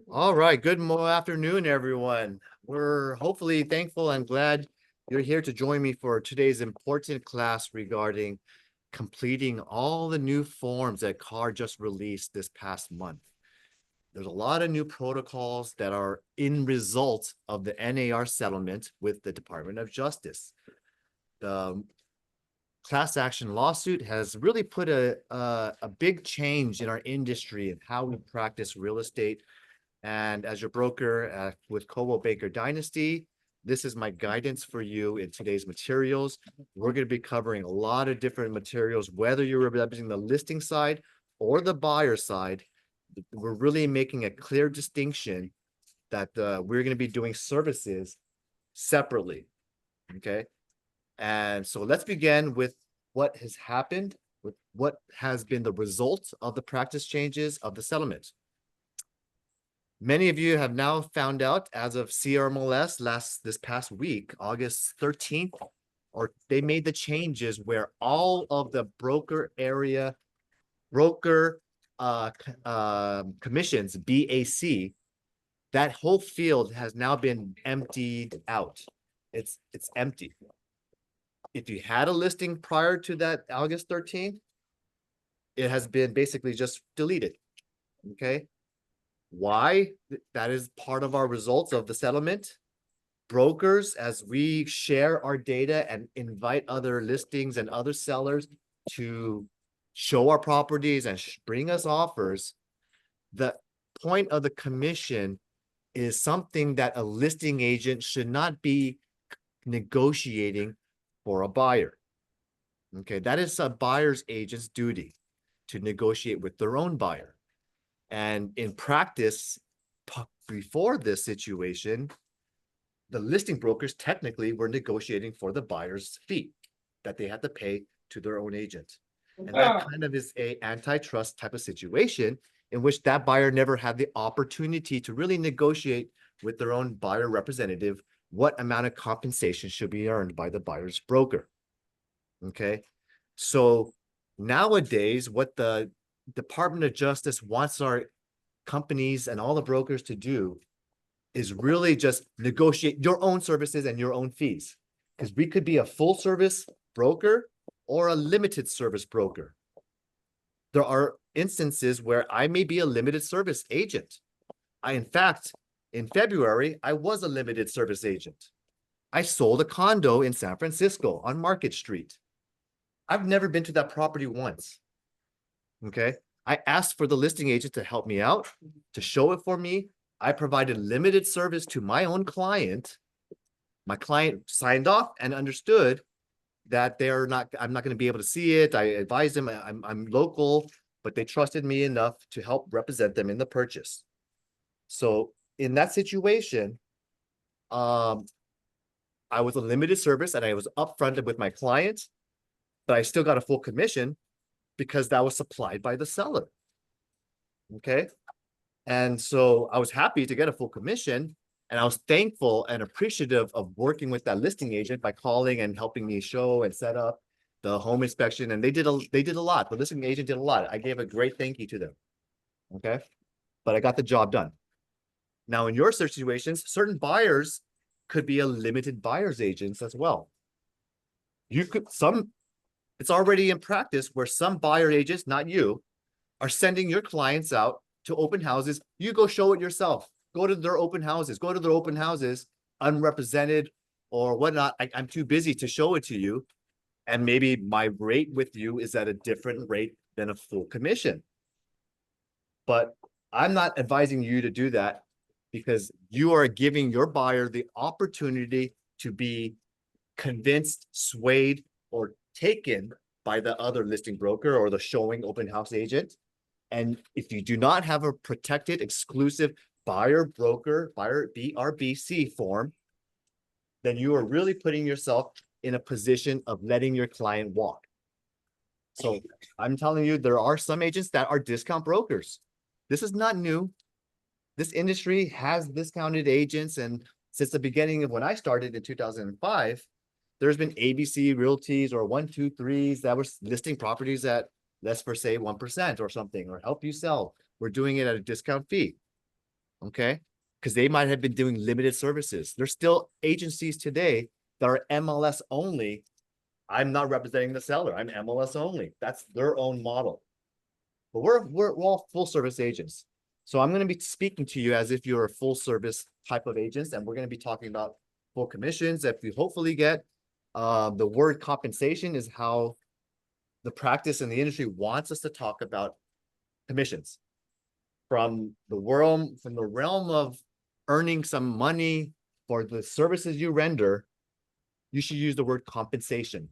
All right. Good afternoon, everyone. We're hopefully thankful and glad you're here to join me for today's important class regarding completing all the new forms that CAR just released this past month. There's a lot of new protocols that are in result of the NAR settlement with the Department of Justice. The class action lawsuit has really put a big change in our industry and how we practice real estate. And as your broker with Coldwell Baker Dynasty, this is my guidance for you in today's materials. We're going to be covering a lot of different materials, whether you're representing the listing side or the buyer side. We're really making a clear distinction that we're going to be doing services separately. Okay. And so let's begin with what has happened, with what has been the result of the practice changes of the settlement. Many of you have now found out, as of CRMLS this past week, August 13th, or they made the changes where all of the broker commissions, BAC, that whole field has now been emptied out. It's empty. If you had a listing prior to that August 13th, it has been basically just deleted. Okay. Why? That is part of our results of the settlement. Brokers, as we share our data and invite other listings and other sellers to show our properties and bring us offers, the point of the commission is something that a listing agent should not be negotiating for a buyer. Okay, that is a buyer's agent's duty to negotiate with their own buyer. And in practice, before this situation, the listing brokers technically were negotiating for the buyer's fee that they had to pay to their own agent. And that kind of is a antitrust type of situation in which that buyer never had the opportunity to really negotiate with their own buyer representative what amount of compensation should be earned by the buyer's broker. Okay. So nowadays, what the Department of Justice wants our companies and all the brokers to do is really just negotiate your own services and your own fees. Because we could be a full service broker or a limited service broker. There are instances where I may be a limited service agent. In fact, in February, I was a limited service agent. I sold a condo in San Francisco on Market Street. I've never been to that property once. Okay. I asked for the listing agent to help me out, to show it for me. I provided limited service to my own client. My client signed off and understood that I'm not going to be able to see it. I advised them I'm local, but they trusted me enough to help represent them in the purchase. So in that situation, I was a limited service and I was upfronted with my client, but I still got a full commission because that was supplied by the seller. Okay. And so I was happy to get a full commission, and I was thankful and appreciative of working with that listing agent by calling and helping me show and set up the home inspection. And they did a lot. The listing agent did a lot. I gave a great thank you to them. Okay. But I got the job done. Now, in your situations, certain buyers could be a limited buyer's agents as well. It's already in practice where some buyer agents, not you, are sending your clients out to open houses. You go show it yourself. Go to their open houses. Go to their open houses unrepresented or whatnot. I'm too busy to show it to you. And maybe my rate with you is at a different rate than a full commission. But I'm not advising you to do that because you are giving your buyer the opportunity to be convinced, swayed, or taken by the other listing broker or the showing open house agent. And if you do not have a protected exclusive buyer BRBC form, then you are really putting yourself in a position of letting your client walk. So I'm telling you, there are some agents that are discount brokers. This is not new. This industry has discounted agents. And since the beginning of when I started in 2005, there's been ABC Realties or 123s that were listing properties at, let's for say 1% or something, or help you sell. We're doing it at a discount fee. okay? Because they might have been doing limited services. There's still agencies today that are MLS only. I'm not representing the seller. I'm MLS only. That's their own model. But we're all full service agents. So I'm going to be speaking to you as if you're a full service type of agents, and we're going to be talking about full commissions that we hopefully get. The word compensation is how the practice in the industry wants us to talk about commissions from the realm of earning some money for the services you render. You should use the word compensation.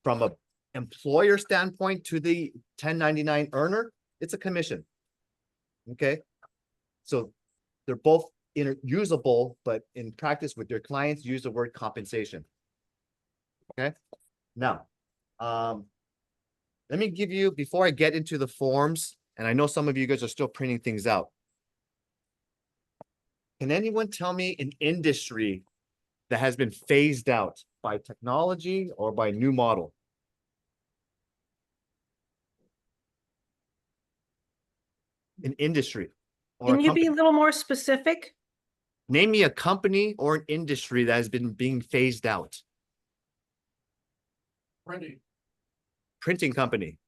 From a employer standpoint to the 1099 earner, it's a commission. Okay. So they're both usable, but in practice with your clients, use the word compensation. Okay. Now, let me give you, before I get into the forms, and I know some of you guys are still printing things out. Can anyone tell me an industry that has been phased out by technology or by new model? An industry or Can a you be company. a little more specific? Name me a company or an industry that has been being phased out. Printing company.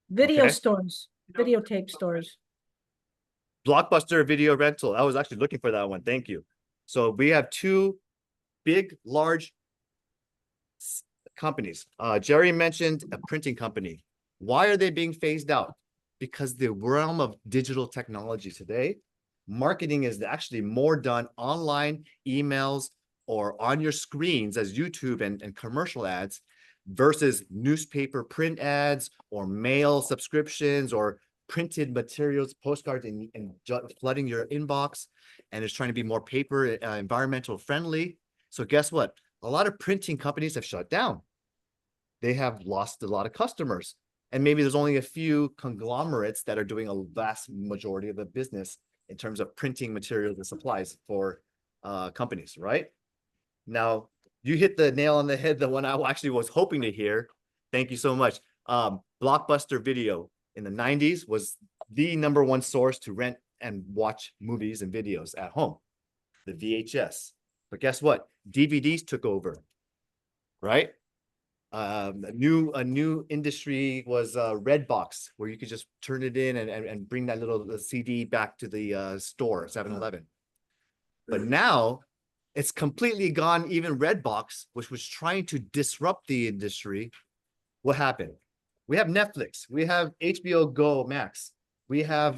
Video Okay. stores, videotape stores. Blockbuster video rental. I was actually looking for that one. Thank you. So we have two big, large companies. Jerry mentioned a printing company. Why are they being phased out? Because the realm of digital technology today, marketing is actually more done online, emails, or on your screens as YouTube and commercial ads versus newspaper print ads or mail subscriptions or printed materials, postcards, and flooding your inbox. And it's trying to be more paper, environmental friendly. So guess what? A lot of printing companies have shut down. They have lost a lot of customers. And maybe there's only a few conglomerates that are doing a vast majority of the business in terms of printing materials and supplies for companies, right? Now, you hit the nail on the head, the one I actually was hoping to hear. Thank you so much. Blockbuster Video in the 90s was the #1 source to rent and watch movies and videos at home, the VHS. But guess what? DVDs took over, right? A new industry was Redbox, where you could just turn it in and bring that little CD back to the store, 7-Eleven. But now it's completely gone. Even Redbox, which was trying to disrupt the industry, what happened? We have Netflix, we have HBO Go Max, we have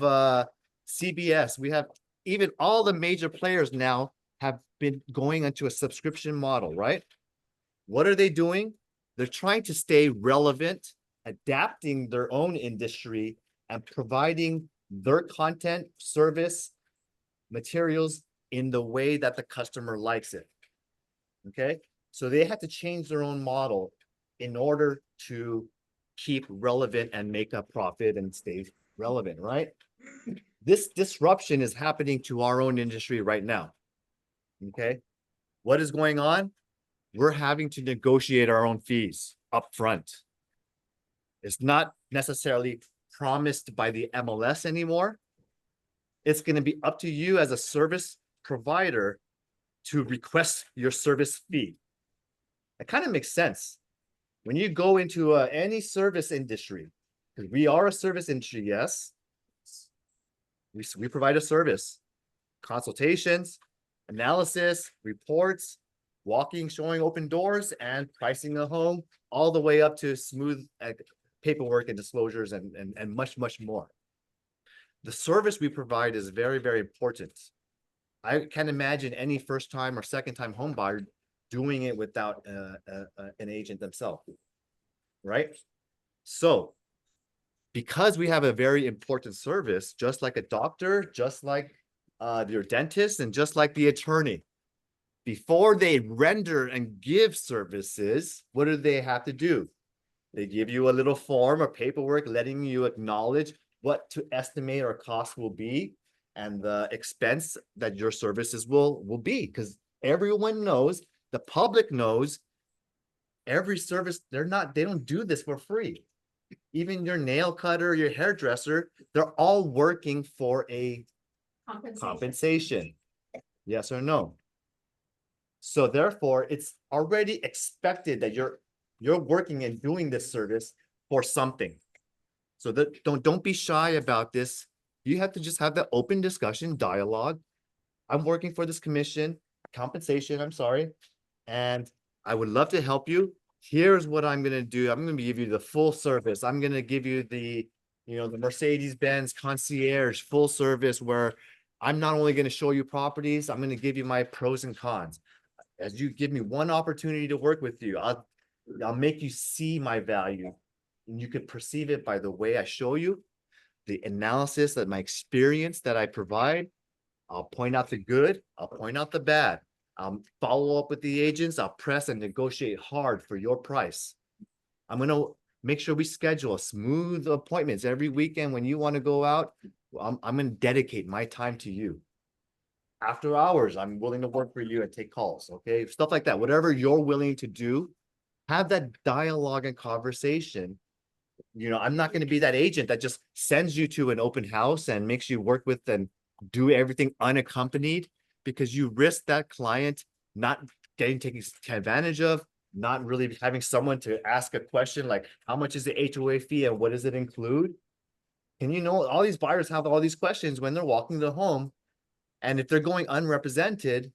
CBS, we have even all the major players now have been going into a subscription model, right? What are they doing? They're trying to stay relevant, adapting their own industry and providing their content, service, materials in the way that the customer likes it. Okay. So they have to change their own model in order to keep relevant and make a profit and stay relevant, right? This disruption is happening to our own industry right now. Okay. What is going on? We're having to negotiate our own fees up front. It's not necessarily promised by the MLS anymore. It's going to be up to you as a service provider to request your service fee. It kind of makes sense. When you go into any service industry, because we are a service industry, yes, we provide a service, consultations, analysis, reports, walking, showing open doors, and pricing a home, all the way up to smooth paperwork and disclosures and much, much more. The service we provide is very, very important. I can't imagine any first-time or second-time home buyer doing it without an agent themselves, right? So, because we have a very important service, just like a doctor, just like your dentist, and just like the attorney, before they render and give services, what do they have to do? They give you a little form or paperwork letting you acknowledge what to estimate our cost will be and the expense that your services will be, because everyone knows, the public knows, every service, they don't do this for free. Even your nail cutter, your hairdresser, they're all working for a Compensation. Yes or no? So therefore, it's already expected that you're working and doing this service for something. So that don't be shy about this. You have to just have the open discussion, dialogue. I'm working for this commission, compensation, I'm sorry, and I would love to help you. Here's what I'm gonna do. I'm gonna give you the full service. I'm gonna give you the, the Mercedes-Benz concierge full service where I'm not only gonna show you properties, I'm gonna give you my pros and cons. As you give me one opportunity to work with you, I'll make you see my value. And you can perceive it by the way I show you, the analysis that my experience that I provide. I'll point out the good, I'll point out the bad. I'll follow up with the agents, I'll press and negotiate hard for your price. I'm gonna make sure we schedule smooth appointments every weekend when you want to go out. I'm gonna dedicate my time to you. After hours, I'm willing to work for you and take calls, okay? Stuff like that. Whatever you're willing to do, have that dialogue and conversation. I'm not going to be that agent that just sends you to an open house and makes you work with and do everything unaccompanied, because you risk that client not getting taken advantage of, not really having someone to ask a question like, how much is the HOA fee and what does it include? And all these buyers have all these questions when they're walking the home. And if they're going unrepresented,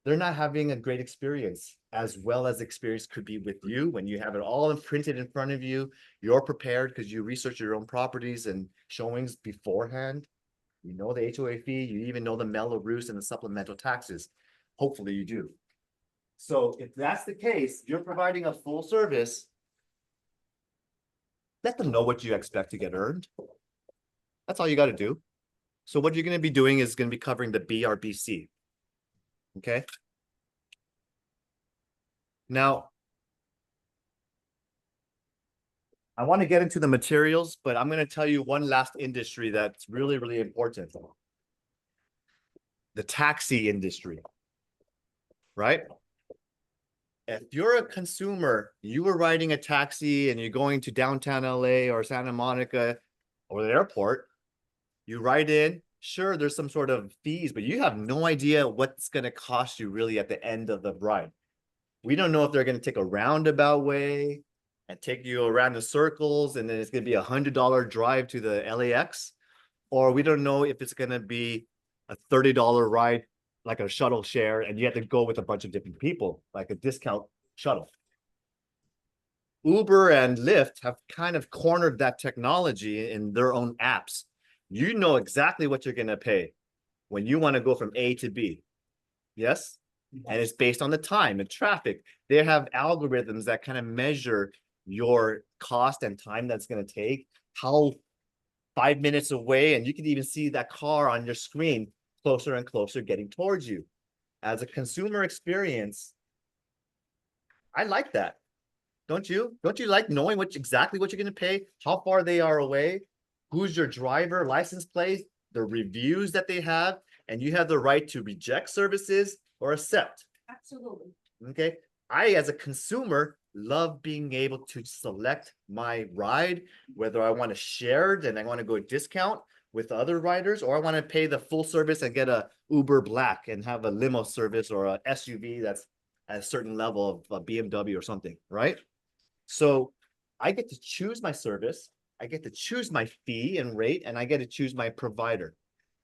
they're not having a great experience, as well as experience could be with you when you have it all imprinted in front of you. You're prepared because you research your own properties and showings beforehand. You know the HOA fee, you even know the Mello-Roos and the supplemental taxes. Hopefully you do. So if that's the case, you're providing a full service. Let them know what you expect to get earned. That's all you got to do. So what you're going to be doing is going to be covering the BRBC. Okay. Now, I want to get into the materials, but I'm going to tell you one last industry that's really, really important. The taxi industry, right? If you're a consumer, you were riding a taxi and you're going to downtown LA or Santa Monica or the airport, you ride in, sure, there's some sort of fees, but you have no idea what's going to cost you really at the end of the ride. We don't know if they're going to take a roundabout way and take you around the circles, and then it's going to be $100 drive to the LAX, or we don't know if it's going to be a $30 ride, like a shuttle share, and you have to go with a bunch of different people, like a discount shuttle. Uber and Lyft have kind of cornered that technology in their own apps. You know exactly what you're going to pay when you want to go from A to B. Yes? And it's based on the time and traffic. They have algorithms that kind of measure your cost and time that's going to take, how 5 minutes away, and you can even see that car on your screen closer and closer getting towards you. As a consumer experience, I like that. Don't you? Don't you like knowing exactly what you're going to pay, how far they are away, who's your driver, license plate, the reviews that they have, and you have the right to reject services or accept. Absolutely. Okay. I, as a consumer, love being able to select my ride, whether I want to share it and I want to go discount with other riders, or I want to pay the full service and get a Uber Black and have a limo service or a SUV that's at a certain level of a BMW or something, right? So I get to choose my service, I get to choose my fee and rate, and I get to choose my provider.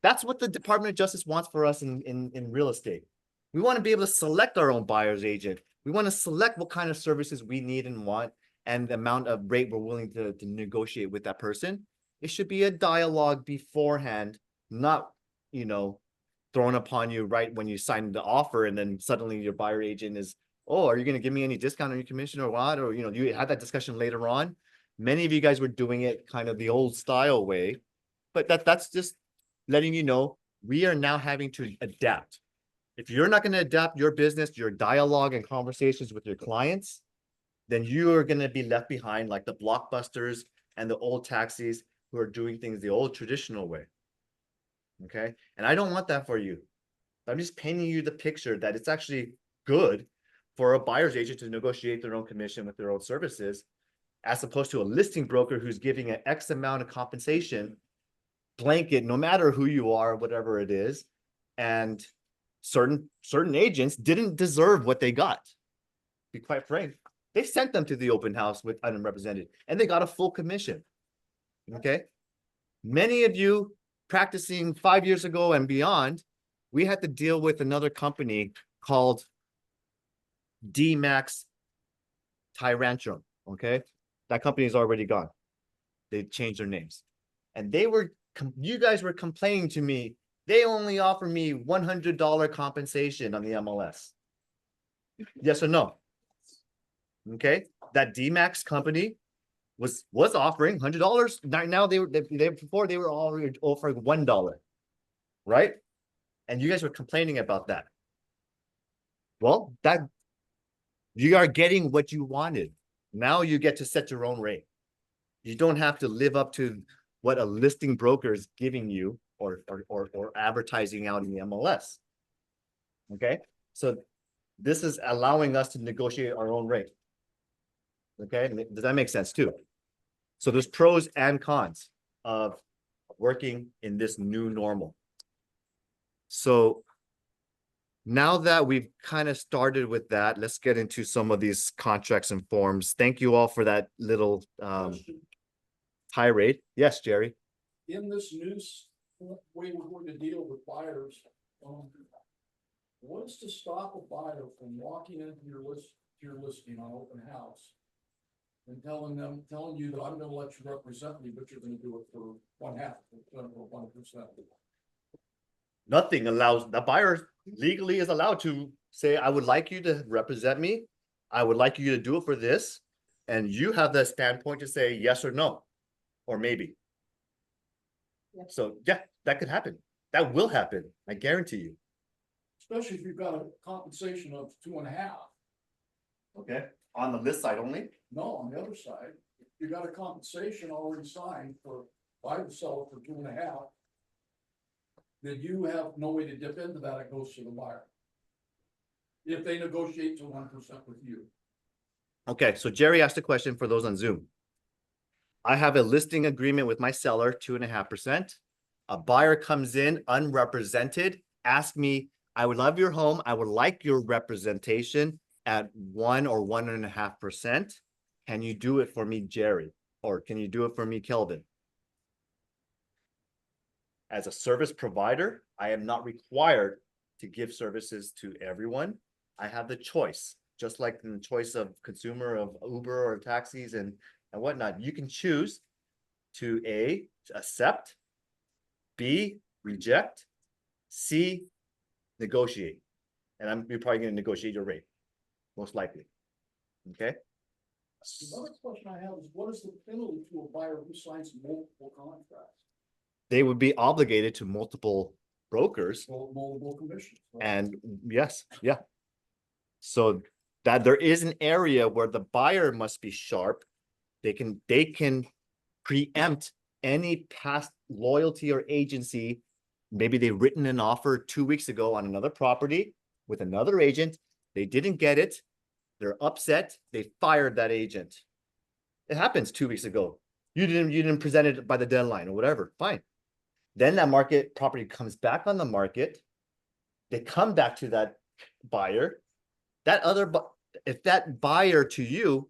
That's what the Department of Justice wants for us in real estate. We want to be able to select our own buyer's agent. We want to select what kind of services we need and want, and the amount of rate we're willing to negotiate with that person. It should be a dialogue beforehand, not, thrown upon you right when you sign the offer, and then suddenly your buyer agent is, oh, are you going to give me any discount on your commission or what? Or, you had that discussion later on. Many of you guys were doing it kind of the old style way, but that's just letting you know we are now having to adapt. If you're not going to adapt your business, your dialogue and conversations with your clients, then you are going to be left behind like the Blockbusters and the old taxis who are doing things the old traditional way. Okay. And I don't want that for you. I'm just painting you the picture that it's actually good for a buyer's agent to negotiate their own commission with their own services, as opposed to a listing broker who's giving an X amount of compensation blanket, no matter who you are, whatever it is. And certain agents didn't deserve what they got. Be quite frank, they sent them to the open house with unrepresented, and they got a full commission. Okay. Many of you practicing 5 years ago and beyond, we had to deal with another company called D-Max Tyrantrum. Okay. That company is already gone. They changed their names. And you guys were complaining to me, they only offer me $100 compensation on the MLS. Yes or no? Okay. That D-Max company was offering $100. Now they were offering $1, right? And you guys were complaining about that. Well, you are getting what you wanted. Now you get to set your own rate. You don't have to live up to what a listing broker is giving you or advertising out in the MLS. Okay, so this is allowing us to negotiate our own rate. Okay, does that make sense too? So there's pros and cons of working in this new normal. So now that we've kind of started with that, let's get into some of these contracts and forms. Thank you all for that little tirade. Yes, Jerry. In this new way we're going to deal with buyers, what is to stop a buyer from walking into your listing on open house and telling you that I'm going to let you represent me, but you're going to do it for 0.5% or 1%? Nothing allows the buyer legally is allowed to say, I would like you to represent me. I would like you to do it for this. And you have the standpoint to say yes or no, or maybe. Yeah. So yeah, that could happen. That will happen. I guarantee you. Especially if you've got a compensation of 2.5. Okay. On the list side only. No, on the other side, you got a compensation already signed by the seller for 2.5. Then you have no way to dip into that. It goes to the buyer. If they negotiate to 1% with you. Okay. So Jerry asked a question for those on Zoom. I have a listing agreement with my seller, 2.5%. A buyer comes in unrepresented, ask me, I would love your home. I would like your representation at 1 or 1.5%. Can you do it for me, Jerry? Or can you do it for me, Kelvin? As a service provider, I am not required to give services to everyone. I have the choice, just like in the choice of consumer of Uber or taxis and whatnot. You can choose to A, accept, B, reject, C, negotiate. And you're probably going to negotiate your rate, most likely. Okay. Another question I have is, what is the penalty to a buyer who signs multiple contracts? They would be obligated to multiple brokers. Multiple commissions. Right? And yes, yeah. So that there is an area where the buyer must be sharp. They can preempt any past loyalty or agency. Maybe they've written an offer 2 weeks ago on another property with another agent. They didn't get it. They're upset. They fired that agent. It happens 2 weeks ago. You didn't present it by the deadline or whatever. Fine. Then that property comes back on the market. They come back to that buyer. If that buyer to you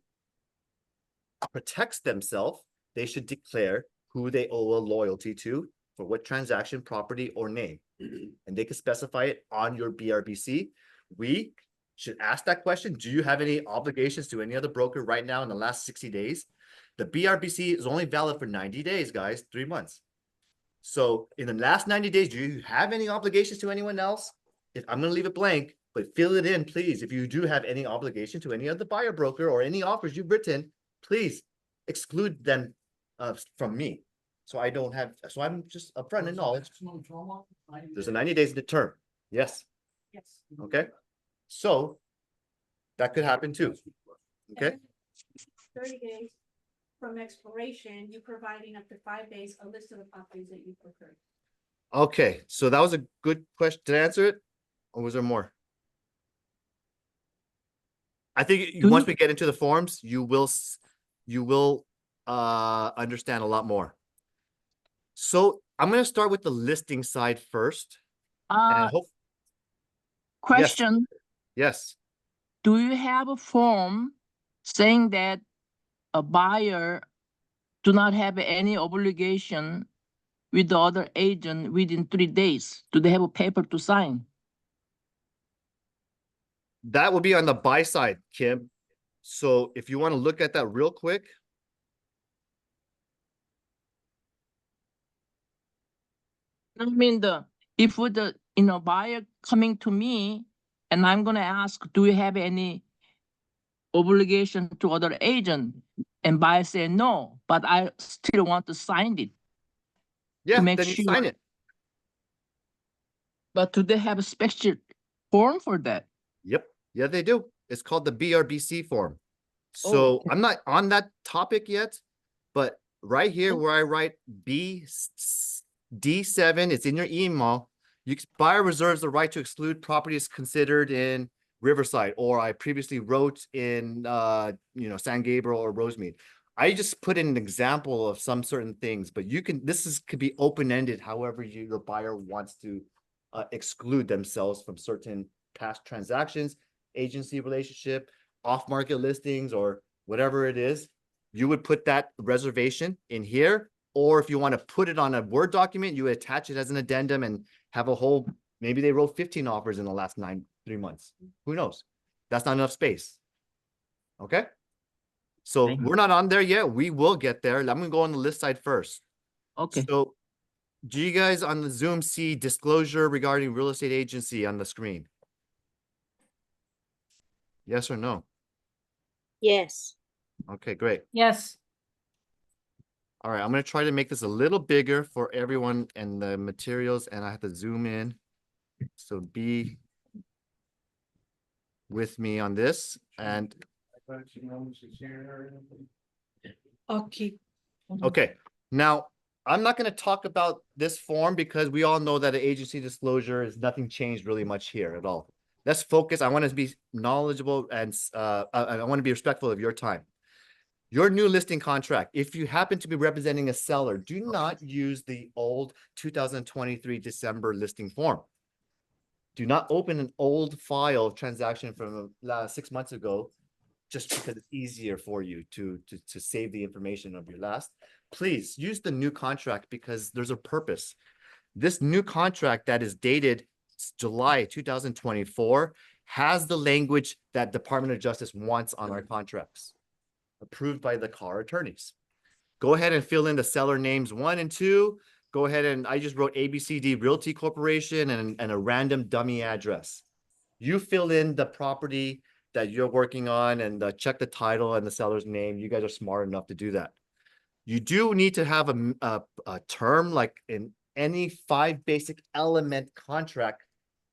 protects themselves, they should declare who they owe a loyalty to for what transaction, property, or name. And they can specify it on your BRBC. We should ask that question. Do you have any obligations to any other broker right now in the last 60 days? The BRBC is only valid for 90 days, guys, 3 months. So in the last 90 days, do you have any obligations to anyone else? If I'm going to leave it blank, but fill it in, please. If you do have any obligation to any other buyer broker or any offers you've written, please exclude them from me. So I'm just upfront and knowledge. There's a 90 days term. Yes. Yes. Okay. So that could happen too. Okay. 30 days from expiration, you providing up to 5 days a list of the properties that you prefer. Okay. So that was a good question. Did I answer it? Or was there more? I think once we get into the forms, you will understand a lot more. So I'm gonna start with the listing side first. And Uh, hope, question, yes, do you have a form saying that a buyer do not have any obligation with the other agent within 3 days? Do they have a paper to sign? that will be on the buy side, Kim. So if you want to look at that real quick, I mean, if with the, buyer coming to me and I'm gonna ask, do you have any obligation to other agent? And buyer say no, but I still want to sign it yeah, make then you sure. sign it. But do they have a special form for that? Yep. Yeah, they do. It's called the BRBC form. Oh, So okay. I'm not on that topic yet, but right here Okay. where I write D7, it's in your email. Buyer reserves the right to exclude properties considered in Riverside, or I previously wrote in San Gabriel or Rosemead. I just put in an example of some certain things, but could be open-ended however your buyer wants to exclude themselves from certain past transactions, agency relationship, off-market listings, or whatever it is. You would put that reservation in here, or if you want to put it on a Word document, you would attach it as an addendum and have a whole, maybe they wrote 15 offers in the last 3 months. Who knows? That's not enough space. Okay. So Okay. we're not on there yet. We will get there. I'm going to go on the list side first. Okay. So do you guys on the Zoom see disclosure regarding real estate agency on the screen? Yes or no? Yes. Okay, great. Yes. All right, I'm going to try to make this a little bigger for everyone and the materials, and I have to zoom in. So be with me on this. And Okay. okay, now I'm not going to talk about this form because we all know that an agency disclosure is nothing changed really much here at all. Let's focus. I want to be knowledgeable and I want to be respectful of your time. Your new listing contract, if you happen to be representing a seller, do not use the old 2023 December listing form. Do not open an old file of transaction from 6 months ago just because it's easier for you to save the information of your last. Please use the new contract because there's a purpose. This new contract that is dated July 2024 has the language that Department of Justice wants on our contracts, approved by the car attorneys. Go ahead and fill in the seller names 1 and 2. Go ahead and I just wrote ABCD Realty Corporation and a random dummy address. You fill in the property that you're working on and check the title and the seller's name. You guys are smart enough to do that. You do need to have a term like in any 5 basic element contract.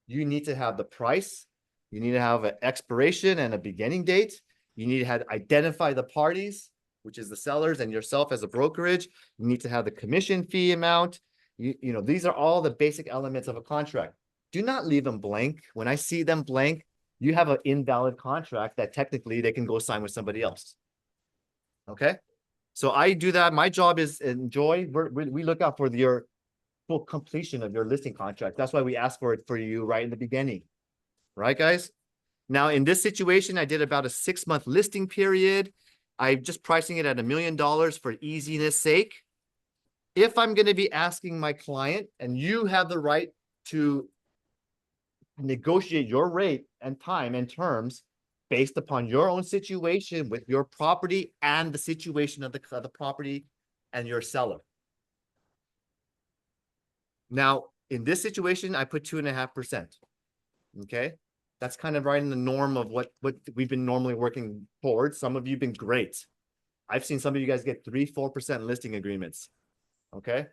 You need to have the price. You need to have an expiration and a beginning date. You need to identify the parties, which is the sellers and yourself as a brokerage. You need to have the commission fee amount. These are all the basic elements of a contract. Do not leave them blank. When I see them blank, you have an invalid contract that technically they can go sign with somebody else. Okay. So I do that. My job is enjoy. We look out for your full completion of your listing contract. That's why we ask for it for you right in the beginning. Right, guys? Now, in this situation, I did about a 6-month listing period. I'm just pricing it at $1 million for easiness sake. If I'm going to be asking my client, and you have the right to negotiate your rate and time and terms based upon your own situation with your property and the situation of the property and your seller. Now, in this situation, I put 2.5%. Okay. That's kind of right in the norm of what we've been normally working towards. Some of you have been great. I've seen some of you guys get 3-4% listing agreements. Okay.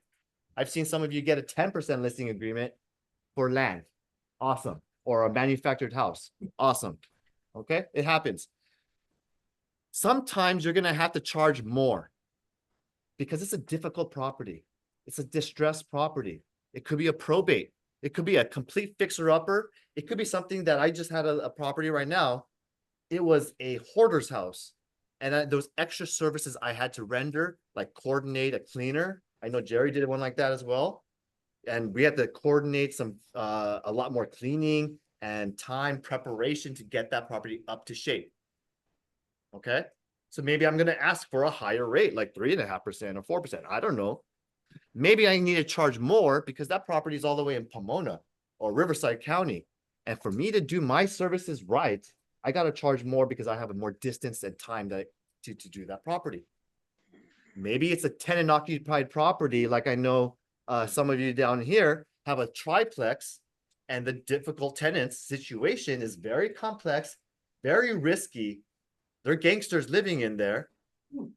I've seen some of you get a 10% listing agreement for land. Awesome. Or a manufactured house. Awesome. Okay. It happens. Sometimes you're going to have to charge more because it's a difficult property. It's a distressed property. It could be a probate. It could be a complete fixer-upper. It could be something that I just had a property right now. It was a hoarder's house. And those extra services I had to render, like coordinate a cleaner, I know Jerry did one like that as well. And we had to coordinate some, a lot more cleaning and time preparation to get that property up to shape. Okay, so maybe I'm gonna ask for a higher rate, like 3.5% or 4%. I don't know. Maybe I need to charge more because that property is all the way in Pomona or Riverside County. And for me to do my services right, I gotta charge more because I have a more distance and time to do that property. Maybe it's a tenant occupied property, like I know some of you down here have a triplex, and the difficult tenants situation is very complex, very risky. They're gangsters living in there,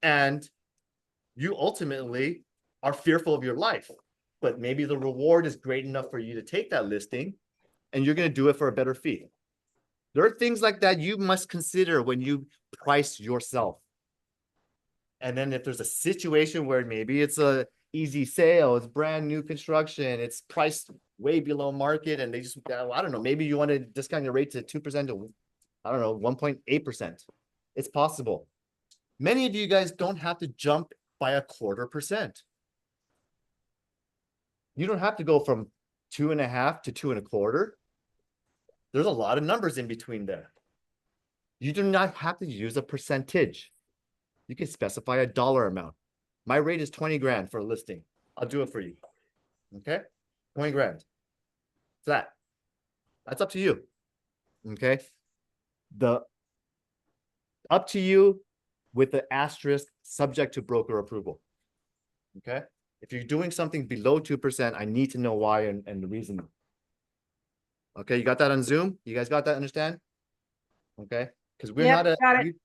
and you ultimately are fearful of your life. But maybe the reward is great enough for you to take that listing, and you're going to do it for a better fee. There are things like that you must consider when you price yourself. And then if there's a situation where maybe it's a easy sale, it's brand new construction, it's priced way below market, and they just, I don't know, maybe you want to discount your rate to 2% to, I don't know, 1.8%. It's possible. Many of you guys don't have to jump by 0.25%. You don't have to go from 2.5 to 2.25. There's a lot of numbers in between there. You do not have to use a percentage. You can specify a dollar amount. My rate is 20 grand for a listing. I'll do it for you. Okay? 20 grand. That's up to you. Okay? Up to you with the asterisk subject to broker approval. Okay? If you're doing something below 2%, I need to know why and the reason. Okay, you got that on Zoom? You guys got that, understand? Okay? Because we're Yep, not a. got it.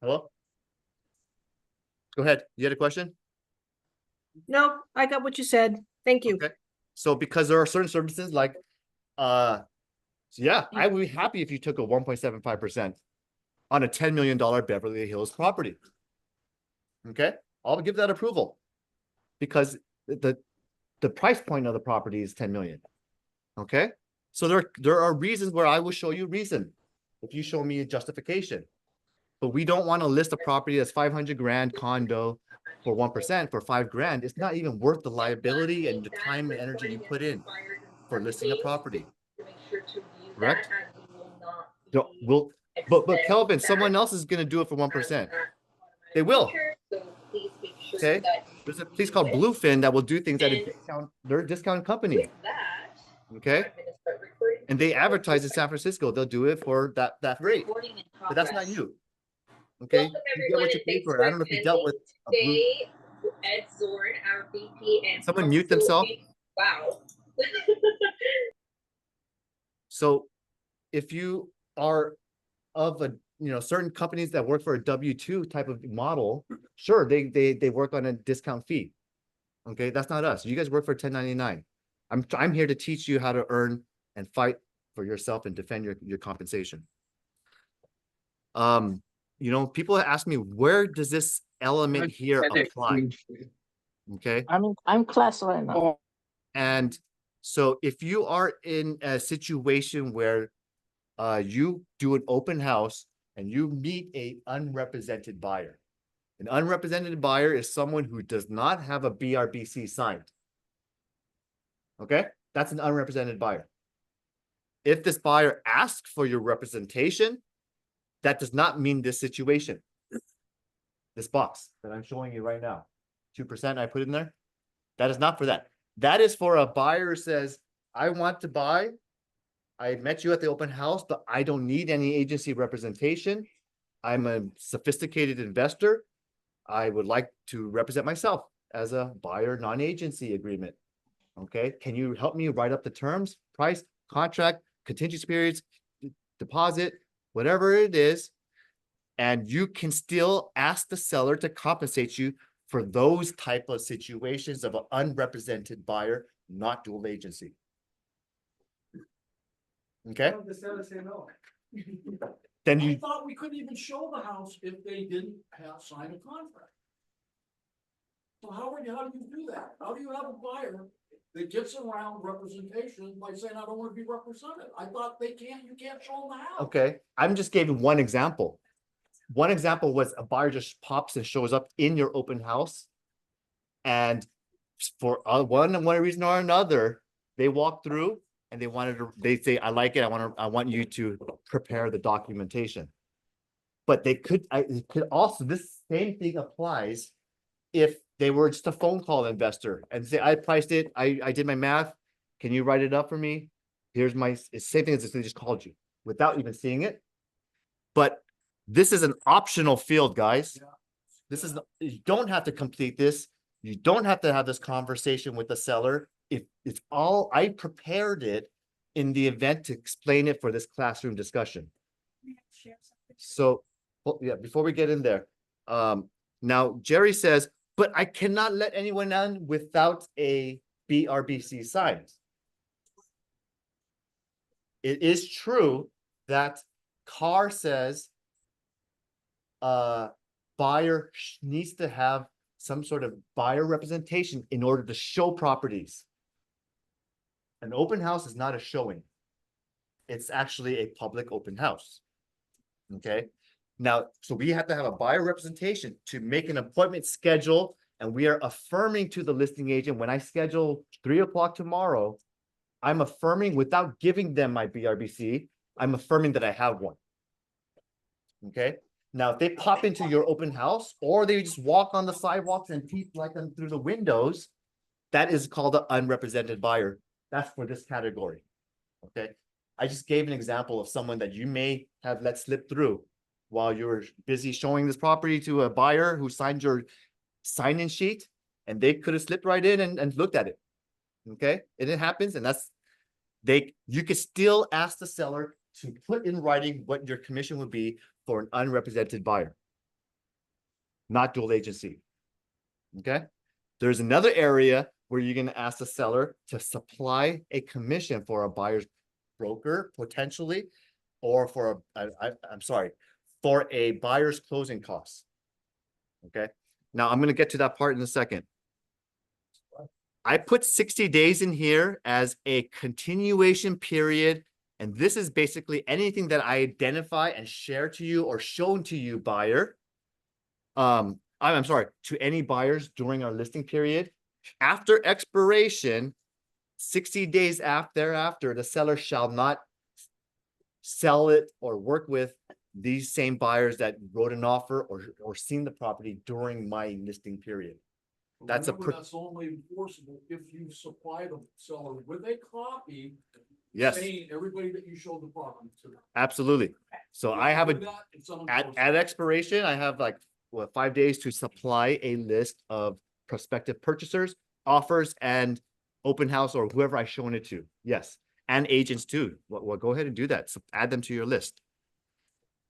Hello? Go ahead. You had a question? No, I got what you said. Thank you. Okay. So because there are certain services like, so yeah, I would be happy if you took a 1.75% on a $10 million Beverly Hills property. Okay, I'll give that approval because the price point of the property is 10 million. Okay, so there are reasons where I will show you reason if you show me a justification. But we don't want to list a property that's 500 grand condo for 1% for 5 grand. It's not even worth the liability and the time and energy you put in for listing a property. Correct? But Kelvin, someone else is going to do it for 1%. They will. Okay. There's a place called Bluefin that will do things at a discount. They're a discount company. Okay. And they advertise in San Francisco. They'll do it for that rate. But that's not you. Okay. You get what you pay for. I don't know if you dealt with a Blue. Ed Zorn, our VP, and someone mute themselves. Wow. So if you are of a, certain companies that work for a W-2 type of model, sure, they work on a discount fee. Okay, that's not us. You guys work for 1099. I'm here to teach you how to earn and fight for yourself and defend your compensation. People ask me, where does this element here apply? Okay. I'm class right now. And so if you are in a situation where you do an open house and you meet a unrepresented buyer. An unrepresented buyer is someone who does not have a BRBC signed. Okay, that's an unrepresented buyer. If this buyer asks for your representation, that does not mean this situation. This box that I'm showing you right now, 2% I put in there, that is not for that. That is for a buyer who says, I want to buy. I met you at the open house, but I don't need any agency representation. I'm a sophisticated investor. I would like to represent myself as a buyer non-agency agreement. Okay, can you help me write up the terms, price, contract, contingency periods, deposit, whatever it is, and you can still ask the seller to compensate you for those type of situations of an unrepresented buyer, not dual agency. Okay. The seller say no. Then I you, thought we couldn't even show the house if they didn't sign a contract. So how do you do that? How do you have a buyer that gets around representation by saying, I don't want to be represented? I thought you can't show them the house. okay, I'm just giving one example. One example was a buyer just pops and shows up in your open house And for one reason or another, they walk through and they say, I like it. I want you to prepare the documentation. But it could also, this same thing applies if they were just a phone call investor and say, I priced it, I did my math. Can you write it up for me? Here's my, it's the same thing as if they just called you without even seeing it. But this is an optional field, guys. This is, you don't have to complete this. You don't have to have this conversation with the seller. If it's all, I prepared it in the event to explain it for this classroom discussion. So, well, yeah, before we get in there, now Jerry says, but I cannot let anyone in without a BRBC sign. It is true that CAR says buyer needs to have some sort of buyer representation in order to show properties. An open house is not a showing. It's actually a public open house. Okay. Now, so we have to have a buyer representation to make an appointment schedule, and we are affirming to the listing agent when I schedule 3 o'clock tomorrow, I'm affirming without giving them my BRBC, I'm affirming that I have one. Okay. Now, if they pop into your open house or they just walk on the sidewalks and peep like them through the windows, that is called an unrepresented buyer. That's for this category. Okay. I just gave an example of someone that you may have let slip through while you were busy showing this property to a buyer who signed your sign-in sheet, and they could have slipped right in and looked at it. Okay. And it happens, and you could still ask the seller to put in writing what your commission would be for an unrepresented buyer, not dual agency. Okay. There's another area where you're going to ask the seller to supply a commission for a buyer's broker, potentially, or for for a buyer's closing costs. Okay. Now I'm going to get to that part in a second. I put 60 days in here as a continuation period. And this is basically anything that I identify and share to you or shown to you, buyer. I'm sorry, to any buyers during our listing period. After expiration, 60 days thereafter, the seller shall not sell it or work with these same buyers that wrote an offer or seen the property during my listing period. That's that's only enforceable if you supply the seller with a copy. Yes. Saying everybody that you showed the property to. Absolutely. So I have at expiration, I have like 5 days to supply a list of prospective purchasers, offers, and open house or whoever I've shown it to. Yes. And agents too. Well, go ahead and do that. So add them to your list.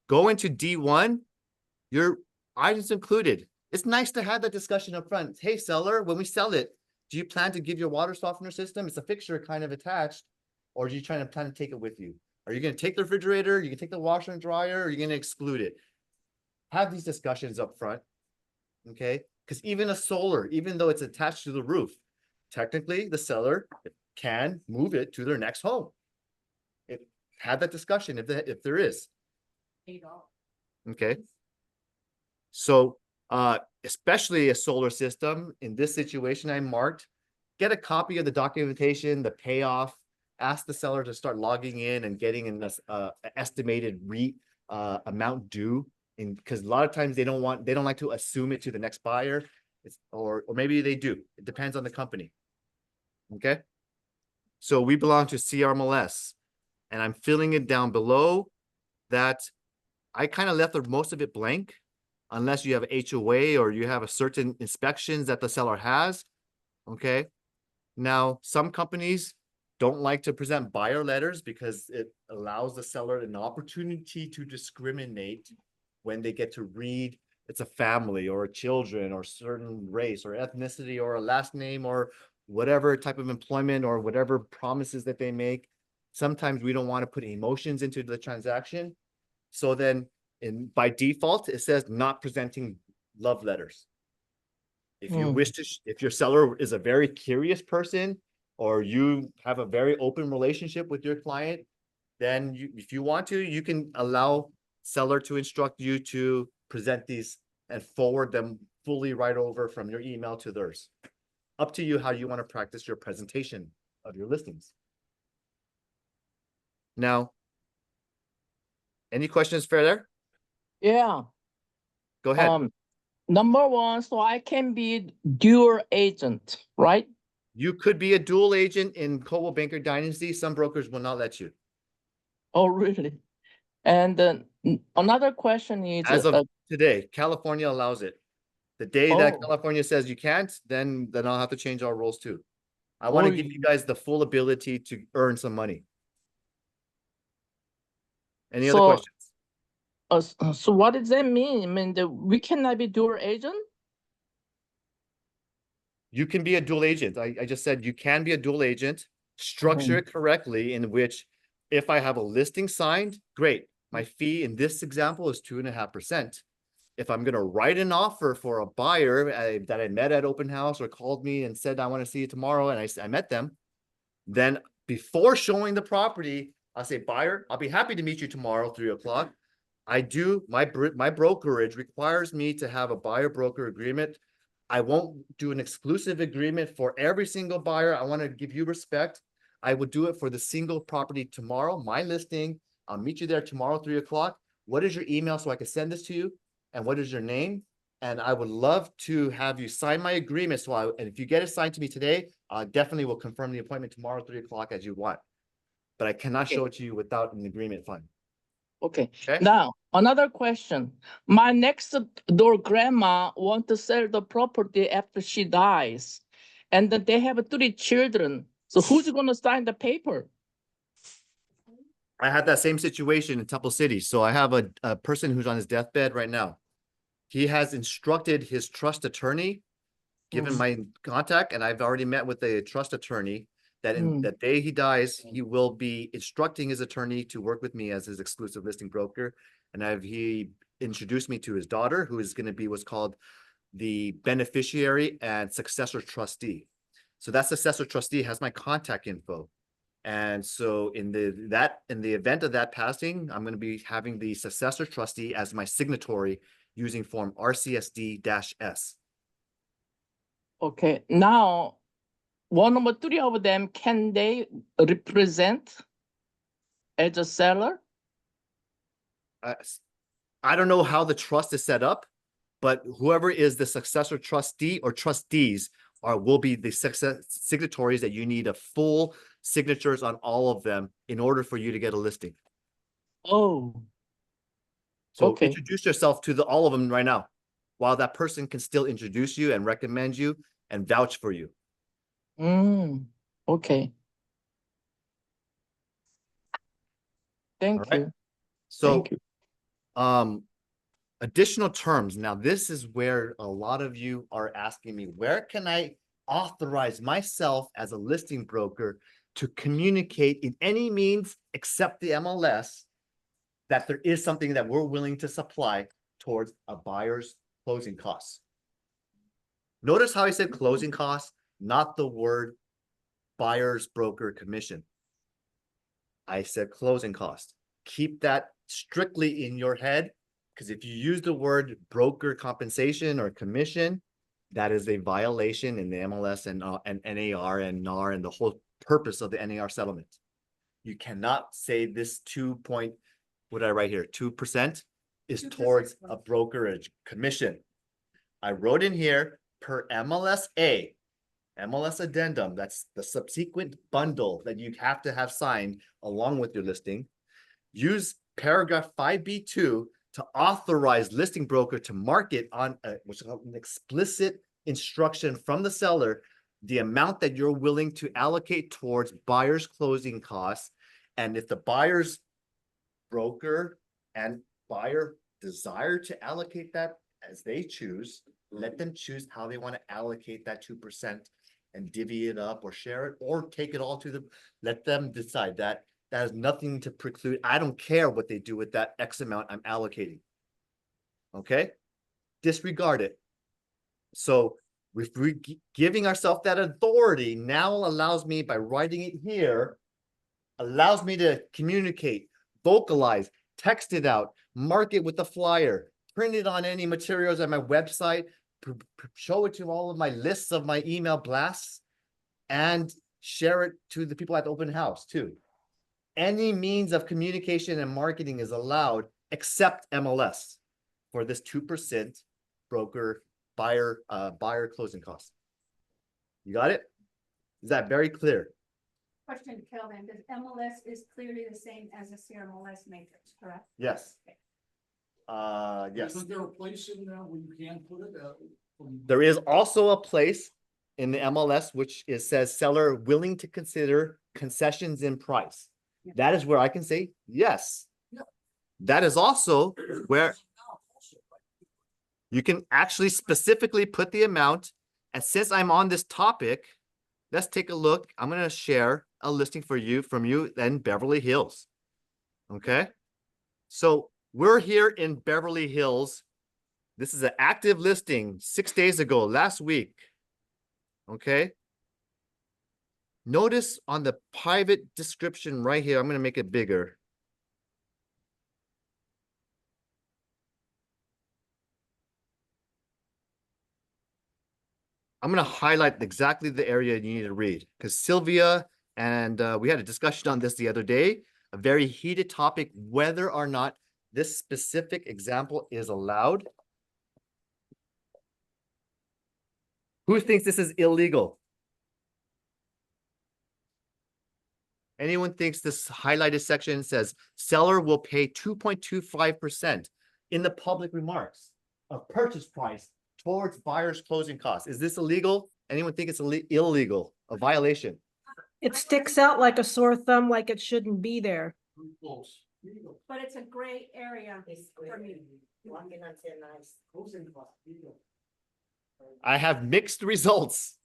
Go into D1, your items included. It's nice to have that discussion up front. Hey, seller, when we sell it, do you plan to give your water softener system? It's a fixture kind of attached. Or are you trying to plan to take it with you? Are you going to take the refrigerator? You can take the washer and dryer, or are you going to exclude it? Have these discussions up front. Okay. Because even a solar, even though it's attached to the roof, technically the seller can move it to their next home. Have that discussion if there is. Okay. So especially a solar system in this situation I marked, get a copy of the documentation, the payoff, ask the seller to start logging in and getting in this estimated amount due, because a lot of times they don't like to assume it to the next buyer. Or maybe they do. It depends on the company. Okay. So we belong to CRMLS, and I'm filling it down below that. I kind of left most of it blank, unless you have HOA or you have a certain inspections that the seller has. Okay. Now, some companies don't like to present buyer letters because it allows the seller an opportunity to discriminate when they get to read it's a family or children or certain race or ethnicity or a last name or whatever type of employment or whatever promises that they make. Sometimes we don't want to put emotions into the transaction. So then by default, it says not presenting love letters. If you wish to, if your seller is a very curious person, or you have a very open relationship with your client, then if you want to, you can allow seller to instruct you to present these and forward them fully write over from your email to theirs. Up to you how you want to practice your presentation of your listings. Now, any questions for there? Yeah. Go ahead. Number one, so I can be dual agent, right? You could be a dual agent in Coldwell Banker Dynasty. Some brokers will not let you. Oh, really? And then another question is, As of today, California allows it. The day that Oh. California says you can't, then I'll have to change our rules too. I want to give you guys the full ability to earn some money. Any other questions? So what does that mean? I mean, we cannot be dual agent? You can be a dual agent. I just said you can be a dual agent, structure it correctly, in which if I have a listing signed, great. My fee in this example is 2.5%. If I'm going to write an offer for a buyer that I met at open house or called me and said, I want to see you tomorrow, and I met them, then before showing the property, I'll say, buyer, I'll be happy to meet you tomorrow, 3 o'clock. My brokerage requires me to have a buyer broker agreement. I won't do an exclusive agreement for every single buyer. I want to give you respect. I would do it for the single property tomorrow, my listing. I'll meet you there tomorrow, 3 o'clock. What is your email so I can send this to you? And what is your name? And I would love to have you sign my agreement. And if you get it signed to me today, I definitely will confirm the appointment tomorrow, 3 o'clock as you want. But I cannot show it to you without an agreement fund. Okay. Okay. Now, another question. My next door grandma want to sell the property after she dies. And then they have 3 children. So who's going to sign the paper? I had that same situation in Temple City. So I have a person who's on his deathbed right now. He has instructed his trust attorney, given my contact, and I've already met with a trust attorney that in the day he dies, he will be instructing his attorney to work with me as his exclusive listing broker. And he introduced me to his daughter, who is going to be what's called the beneficiary and successor trustee. So that successor trustee has my contact info. And so in the event of that passing, I'm going to be having the successor trustee as my signatory using form RCSD-S. Okay. Now, 1 or 3 of them, can they represent as a seller? I don't know how the trust is set up, but whoever is the successor trustee or trustees will be the signatories that you need a full signatures on all of them in order for you to get a listing. Oh. So Okay. introduce yourself to all of them right now, while that person can still introduce you and recommend you and vouch for you. Okay. Thank right. you. So, Thank you. Additional terms. Now, this is where a lot of you are asking me, where can I authorize myself as a listing broker to communicate in any means except the MLS that there is something that we're willing to supply towards a buyer's closing costs? Notice how I said closing costs, not the word buyer's broker commission. I said closing cost. Keep that strictly in your head, because if you use the word broker compensation or commission, that is a violation in the MLS and NAR and NAR and the whole purpose of the NAR settlement. You cannot say this 2%, what did I write here? 2% is 2% towards a brokerage commission. I wrote in here per MLS addendum, that's the subsequent bundle that you have to have signed along with your listing. Use paragraph 5B2 to authorize listing broker to market on which is an explicit instruction from the seller, the amount that you're willing to allocate towards buyer's closing costs. And if the buyer's broker and buyer desire to allocate that as they choose, let them choose how they want to allocate that 2% and divvy it up or share it or take it all to them. Let them decide that. That has nothing to preclude. I don't care what they do with that X amount I'm allocating. Okay? Disregard it. So if we're giving ourselves that authority now allows me, by writing it here, allows me to communicate, vocalize, text it out, mark it with a flyer, print it on any materials at my website, show it to all of my lists of my email blasts and share it to the people at the open house too. Any means of communication and marketing is allowed except MLS for this 2% broker buyer closing costs. You got it? Is that very clear? Question, Kelvin, does MLS is clearly the same as the CRMLS matrix, correct? Yes. Yes. Isn't there a place in there where you can put it? There is also a place in the MLS which is says seller willing to consider concessions in price. Yeah. That is where I can say yes. Yeah. That is also where you can actually specifically put the amount. And since I'm on this topic, let's take a look. I'm going to share a listing for you from you in Beverly Hills. Okay. So we're here in Beverly Hills. This is an active listing 6 days ago, last week. Okay. Notice on the private description right here, I'm going to make it bigger. I'm going to highlight exactly the area you need to read because Sylvia and we had a discussion on this the other day, a very heated topic, whether or not this specific example is allowed. Who thinks this is illegal? Anyone thinks this highlighted section says seller will pay 2.25% in the public remarks of purchase price towards buyer's closing costs? Is this illegal? Anyone think it's illegal, a violation? It sticks out like a sore thumb, like it shouldn't be there. Pretty close. But it's a gray area for me. I have mixed results.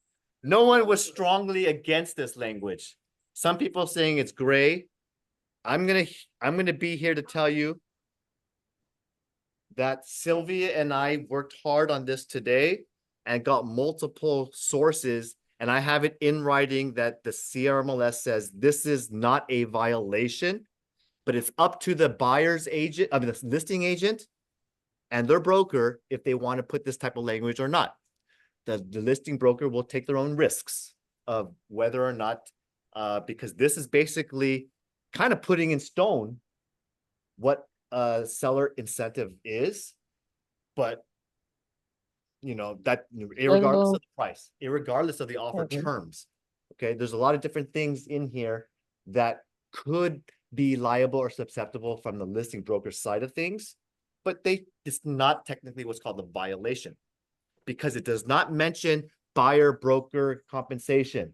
No one was strongly against this language. Some people saying it's gray. I'm gonna be here to tell you that Sylvia and I worked hard on this today and got multiple sources, and I have it in writing that the CRMLS says this is not a violation, but it's up to the buyer's agent, I mean, the listing agent and their broker if they want to put this type of language or not. The listing broker will take their own risks of whether or not, because this is basically kind of putting in stone what a seller incentive is, but you know, that irregardless of the price, irregardless of the offer terms. Okay, there's a lot of different things in here that could be liable or susceptible from the listing broker side of things, but it's not technically what's called a violation because it does not mention buyer broker compensation.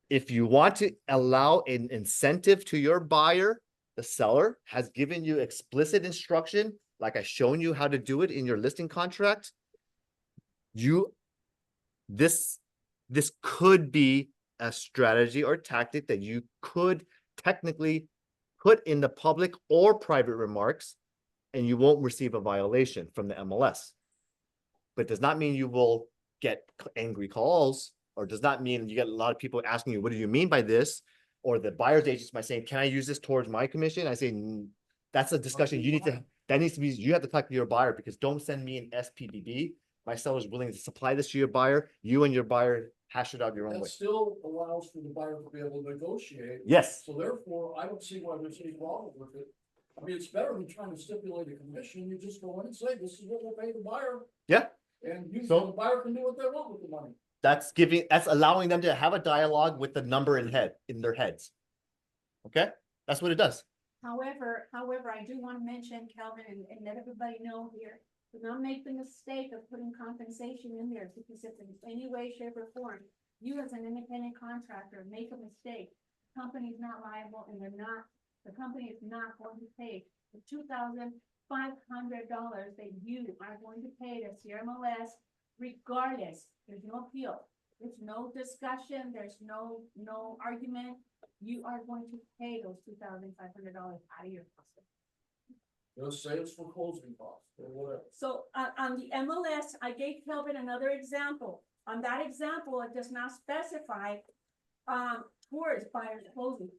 If you want to allow an incentive to your buyer, the seller has given you explicit instruction, like I've shown you how to do it in your listing contract. This could be a strategy or tactic that you could technically put in the public or private remarks, and you won't receive a violation from the MLS. But does not mean you will get angry calls, or does not mean you get a lot of people asking you, what do you mean by this? Or the buyer's agents might say, can I use this towards my commission? I say, that's a discussion you need to, that needs to be, you have to talk to your buyer, because don't send me an SPBB. My seller is willing to supply this to your buyer. You and your buyer hash it out your own That way. still allows for the buyer to be able to negotiate. Yes. So therefore, I don't see why there's any problem with it. I mean, it's better than trying to stipulate a commission. You just go in and say, this is what we'll pay the buyer. Yeah. And So- the buyer can do what they want with the money. That's allowing them to have a dialogue with the number in their heads. Okay, that's what it does. However, I do want to mention, Calvin, and let everybody know here, do not make the mistake of putting compensation in there, because if in any way, shape, or form, you as an independent contractor make a mistake, the company's not liable, and the company is not going to pay the $2,500 that you are going to pay to CRMLS, regardless. There's no appeal. There's no discussion. There's no argument. You are going to pay those $2,500 out of your pocket. Just say it's for closing costs or whatever. So on the MLS, I gave Kelvin another example. On that example, it does not specify towards buyer's closing.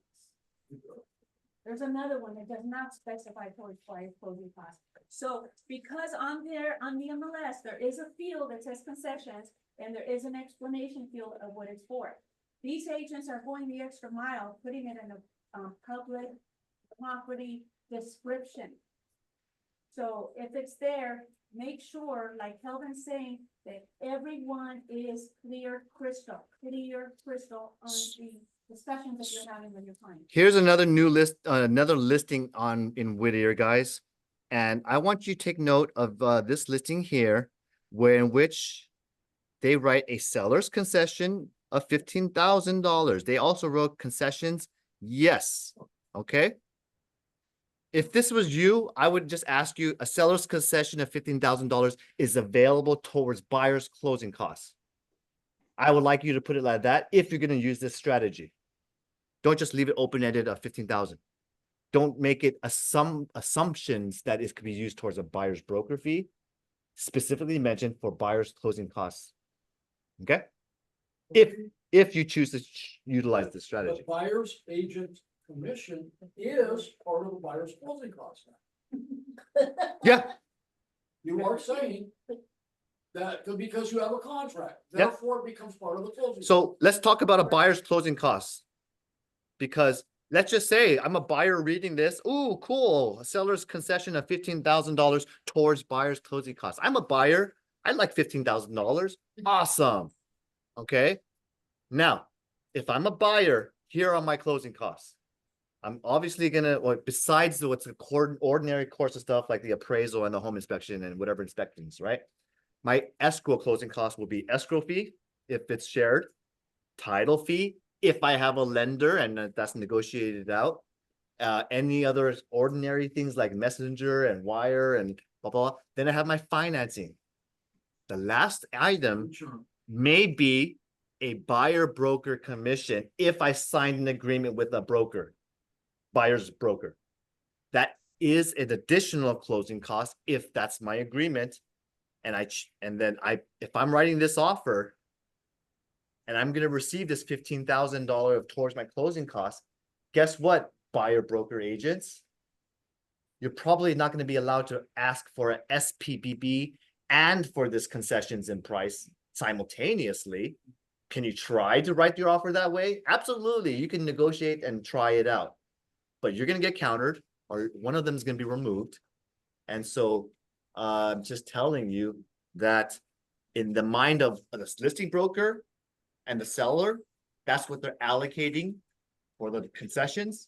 There's another one that does not specify towards buyer closing costs. So because on there, on the MLS, there is a field that says concessions and there is an explanation field of what it's for. These agents are going the extra mile, putting it in a public property description. So if it's there, make sure, like Kelvin's saying, that everyone is clear crystal on the discussions that you're having with your client. Here's another new list, another listing on in Whittier, guys. And I want you to take note of this listing here, where in which they write a seller's concession of $15,000. They also wrote concessions, yes. Okay. If this was you, I would just ask you, a seller's concession of $15,000 is available towards buyer's closing costs. I would like you to put it like that if you're going to use this strategy. Don't just leave it open-ended at 15,000. Don't make it assumptions that it could be used towards a buyer's broker fee, specifically mentioned for buyer's closing costs. Okay? If you choose to utilize this strategy. The buyer's agent commission is part of the buyer's closing costs. Yeah. You are saying that because you have a contract, Yep. therefore it becomes part of the closing. So let's talk about a buyer's closing costs. Because let's just say I'm a buyer reading this. Ooh, cool. A seller's concession of $15,000 towards buyer's closing costs. I'm a buyer. I like $15,000. Awesome. Okay. Now, if I'm a buyer, here are my closing costs. I'm obviously gonna, well, besides what's the ordinary course of stuff like the appraisal and the home inspection and whatever inspections, right? My escrow closing cost will be escrow fee if it's shared, title fee if I have a lender and that's negotiated out. Any other ordinary things like messenger and wire and blah, blah. Then I have my financing. The last item may be a buyer broker commission if I signed an agreement with a broker, buyer's broker. That is an additional closing cost if that's my agreement. And if I'm writing this offer and I'm going to receive this $15,000 towards my closing costs, guess what, buyer broker agents? You're probably not going to be allowed to ask for a SPBB and for this concessions in price simultaneously. Can you try to write your offer that way? Absolutely. You can negotiate and try it out, but you're going to get countered or one of them is going to be removed. And so I'm just telling you that in the mind of the listing broker and the seller, that's what they're allocating for the concessions.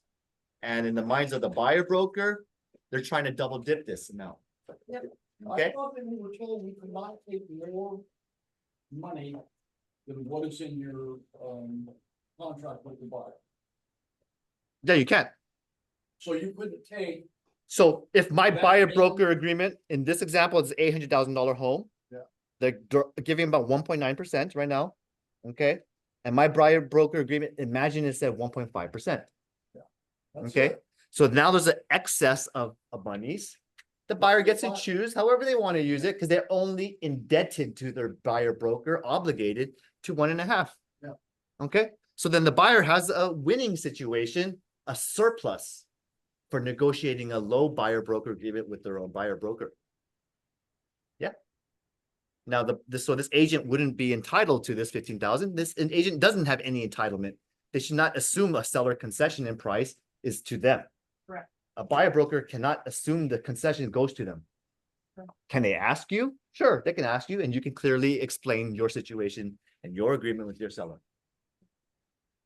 And in the minds of the buyer broker, they're trying to double dip this amount. I Okay, thought that we were told we could not take more money than what is in your contract with the buyer. yeah, you can. So you couldn't take, So if my That buyer means- broker agreement in this example is $800,000 home. Yeah. They're giving about 1.9% right now. Okay. And my buyer broker agreement, imagine it's at 1.5%. that's Okay. it. So now there's an excess of monies. The buyer gets to Fine. choose however they want to use it because they're only indebted to their buyer broker, obligated to 1.5. Yeah. Okay. So then the buyer has a winning situation, a surplus for negotiating a low buyer broker agreement with their own buyer broker. Yeah. Now so this agent wouldn't be entitled to this 15,000. An agent doesn't have any entitlement. They should not assume a seller concession in price is to them. Correct. A buyer broker cannot assume the concession goes to them. Correct. Can they ask you? Sure, they can ask you and you can clearly explain your situation and your agreement with your seller.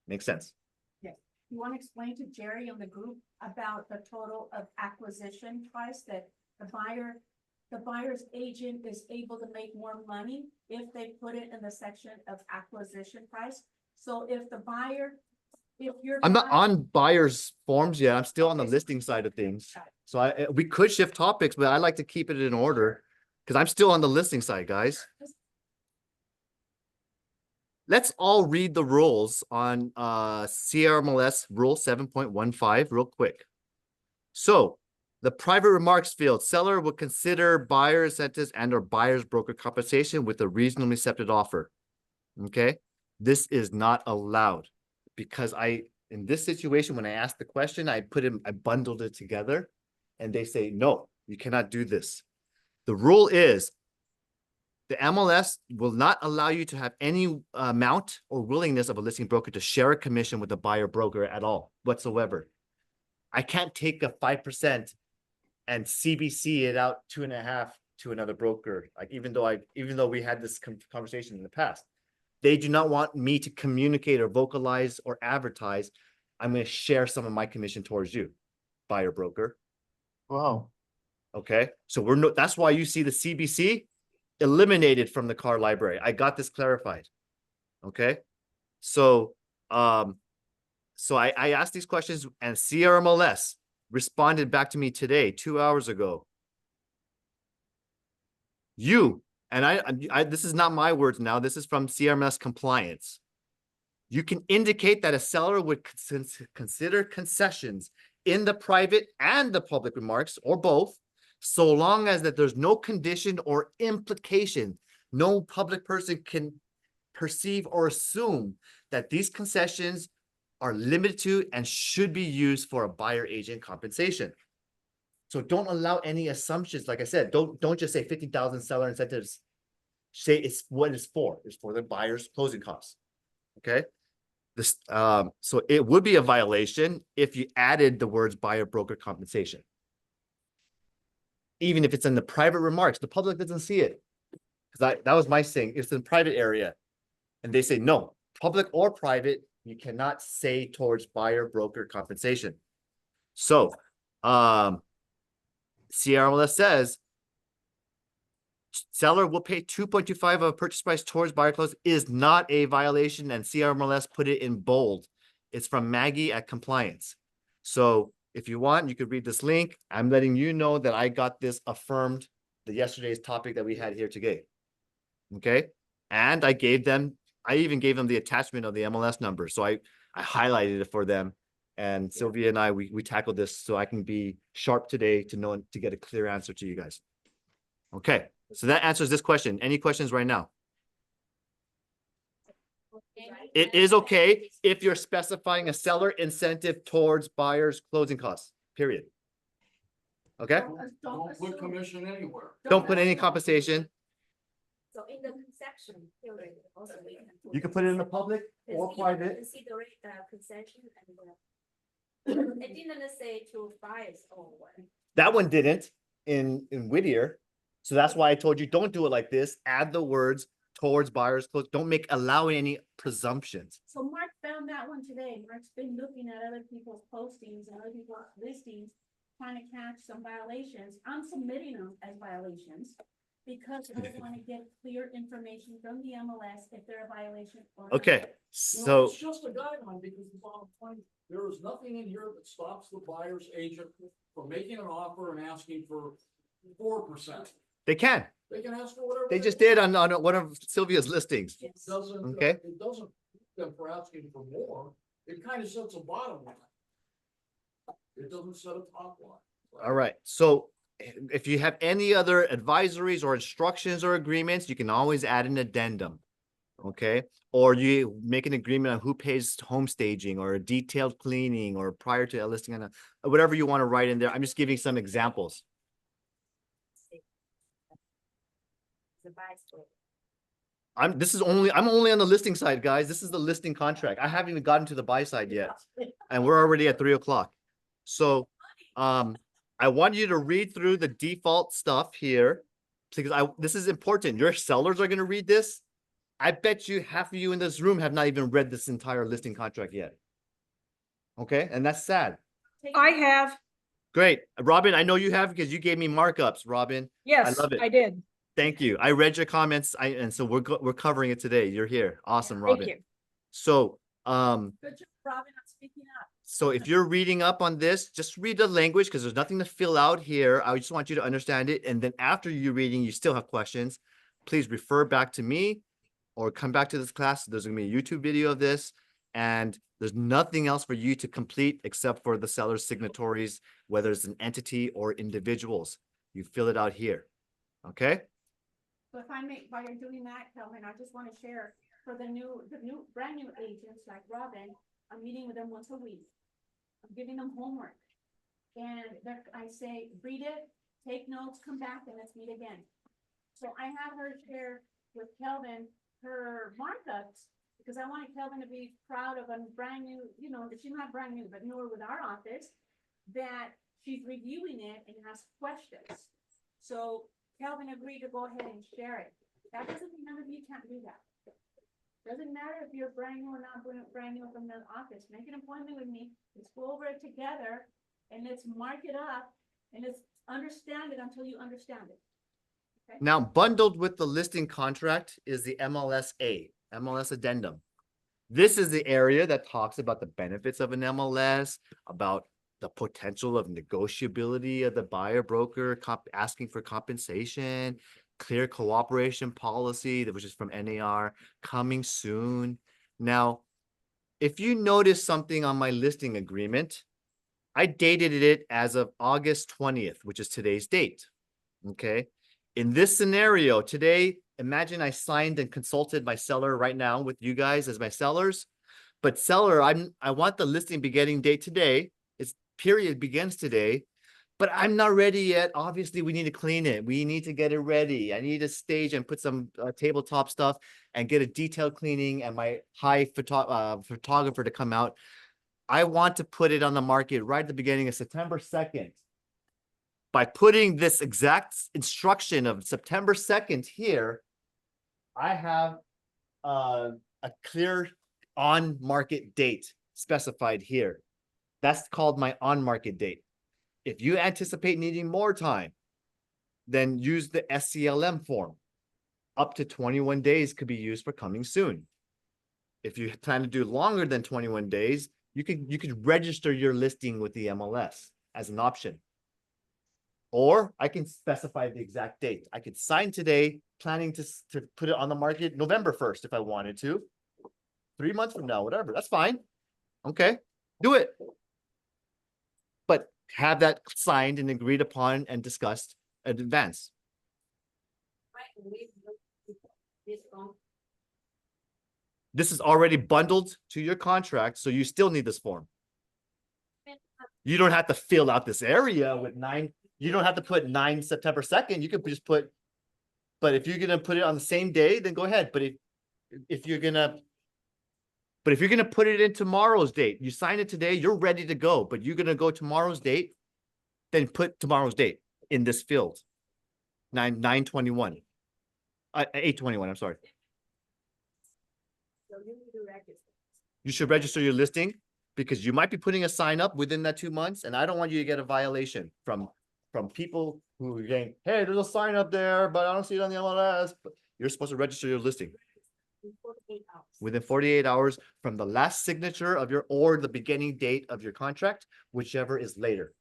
Makes sense. You want to explain to Jerry on the group about the total of acquisition price that the buyer's agent is able to make more money if they put it in the section of acquisition price. So if the buyer, if you're. I'm not on buyer's forms yet. I'm still on the Okay. listing side of things. Got it. So we could shift topics, but I like to keep it in order because I'm still on the listing side, guys. Let's all read the rules on CRMLS rule 7.15 real quick. So the private remarks field, seller would consider buyer incentives and or buyer's broker compensation with a reasonably accepted offer. Okay, this is not allowed because In this situation, when I asked the question, I bundled it together and they say, no, you cannot do this. The rule is the MLS will not allow you to have any amount or willingness of a listing broker to share a commission with a buyer broker at all whatsoever. I can't take a 5% and CBC it out 2.5 to another broker. Like even though we had this conversation in the past, they do not want me to communicate or vocalize or advertise. I'm going to share some of my commission towards you, buyer broker. Wow. Okay, so that's why you see the CBC eliminated from the car library. I got this clarified. Okay, so I asked these questions and CRMLS responded back to me today, 2 hours ago. You and I this is not my words now. This is from CRMLS compliance. You can indicate that a seller would consider concessions in the private and the public remarks or both, so long as that there's no condition or implication. No public person can perceive or assume that these concessions are limited to and should be used for a buyer agent compensation. So don't allow any assumptions. Like I said, don't just say 50,000 seller incentives. Say it's what it's for. It's for the buyer's closing costs. Okay. This so it would be a violation if you added the words buyer broker compensation. Even if it's in the private remarks, the public doesn't see it. Because that was my thing. It's in private area. And they say no, public or private, you cannot say towards buyer broker compensation. So CRMLS says seller will pay 2.25 of a purchase price towards buyer close is not a violation, and CRMLS put it in bold. It's from Maggie at compliance. So if you want, you could read this link. I'm letting you know that I got this affirmed yesterday's topic that we had here today. Okay. And I even gave them the attachment of the MLS number. So I highlighted it for them. And Sylvia and I, we tackled this so I can be sharp today to get a clear answer to you guys. Okay. So that answers this question. Any questions right now? It is okay if you're specifying a seller incentive towards buyer's closing costs, period. Okay? Don't put commission anywhere. Don't put any compensation. So in the conception period, also we can. You can put it in the public or private. Consider concession and it didn't say to buyers or what. That one didn't in Whittier. So that's why I told you, don't do it like this. Add the words towards buyers close. Don't allow any presumptions. So Mark found that one today. Mark's been looking at other people's postings and other people's listings, trying to catch some violations. I'm submitting them as violations because I want to get clear information from the MLS if they're a violation or not. Okay, No, so it's just a guideline because the bottom line, there is nothing in here that stops the buyer's agent from making an offer and asking for 4%. they can. They can ask for whatever. They just did on one of Sylvia's listings. It doesn't, Okay. it doesn't keep them for asking for more. It kind of sets a bottom line. It doesn't set a top line. All right. So if you have any other advisories or instructions or agreements, you can always add an addendum. Okay. Or you make an agreement on who pays home staging or a detailed cleaning or prior to a listing on whatever you want to write in there. I'm just giving some examples. I'm only on the listing side, guys. This is the listing contract. I haven't even gotten to the buy side yet. And we're already at 3 o'clock. So I want you to read through the default stuff here because this is important. Your sellers are going to read this. I bet you half of you in this room have not even read this entire listing contract yet. Okay. And that's sad. I have, Great. Robin, I know you have because you gave me markups, Robin. yes, love it. I did. Thank you. I read your comments. And so we're covering it today. You're here. Awesome, Robin. Thank you. So, Good job, Robin, on speaking up. so if you're reading up on this, just read the language because there's nothing to fill out here. I just want you to understand it. And then after you're reading, you still have questions, please refer back to me or come back to this class. There's going to be a YouTube video of this. And there's nothing else for you to complete except for the seller's signatories, whether it's an entity or individuals. You fill it out here. Okay. So if I make, while you're doing that, Kelvin, I just want to share for the brand new agents like Robin, I'm meeting with them once a week. I'm giving them homework. And I say, read it, take notes, come back, and let's meet again. So I had her share with Kelvin her markups, because I wanted Kelvin to be proud of a brand new, you know, she's not brand new, but newer with our office, that she's reviewing it and has questions. So Kelvin agreed to go ahead and share it. That doesn't mean none of you can't do that. Doesn't matter if you're brand new or not brand new from the office. Make an appointment with me. Let's go over it together and let's mark it up and let's understand it until you understand it. Okay? Now, bundled with the listing contract is the MLSA, MLS addendum. This is the area that talks about the benefits of an MLS, about the potential of negotiability of the buyer broker, asking for compensation, clear cooperation policy, which is from NAR, coming soon. Now, if you notice something on my listing agreement, I dated it as of August 20th, which is today's date. Okay. In this scenario today, imagine I signed and consulted my seller right now with you guys as my sellers. But seller, I want the listing beginning date today. Its period begins today, but I'm not ready yet. Obviously, we need to clean it. We need to get it ready. I need to stage and put some tabletop stuff and get a detailed cleaning and my high photographer to come out. I want to put it on the market right at the beginning of September 2nd. By putting this exact instruction of September 2nd here, I have a clear on-market date specified here. That's called my on-market date. If you anticipate needing more time, then use the SCLM form. Up to 21 days could be used for coming soon. If you plan to do longer than 21 days, you could register your listing with the MLS as an option. Or I can specify the exact date. I could sign today, planning to put it on the market November 1st if I wanted to. 3 months from now, whatever, that's fine. Okay, do it. But have that signed and agreed upon and discussed in advance. This is already bundled to your contract, so you still need this form. You don't have to fill out this area with 9. You don't have to put 9 September 2nd. You can just put, but if you're gonna put it on the same day, then go ahead. But if you're gonna put it in tomorrow's date, you sign it today, you're ready to go, but you're gonna go tomorrow's date, then put tomorrow's date in this field. 9/21. 8/21, I'm sorry. So you need to register. You should register your listing because you might be putting a sign up within that 2 months, and I don't want you to get a violation from people who are saying, hey, there's a sign up there, but I don't see it on the MLS. But you're supposed to register your listing In 48 hours. within 48 hours from the last signature of your or the beginning date of your contract, whichever is later.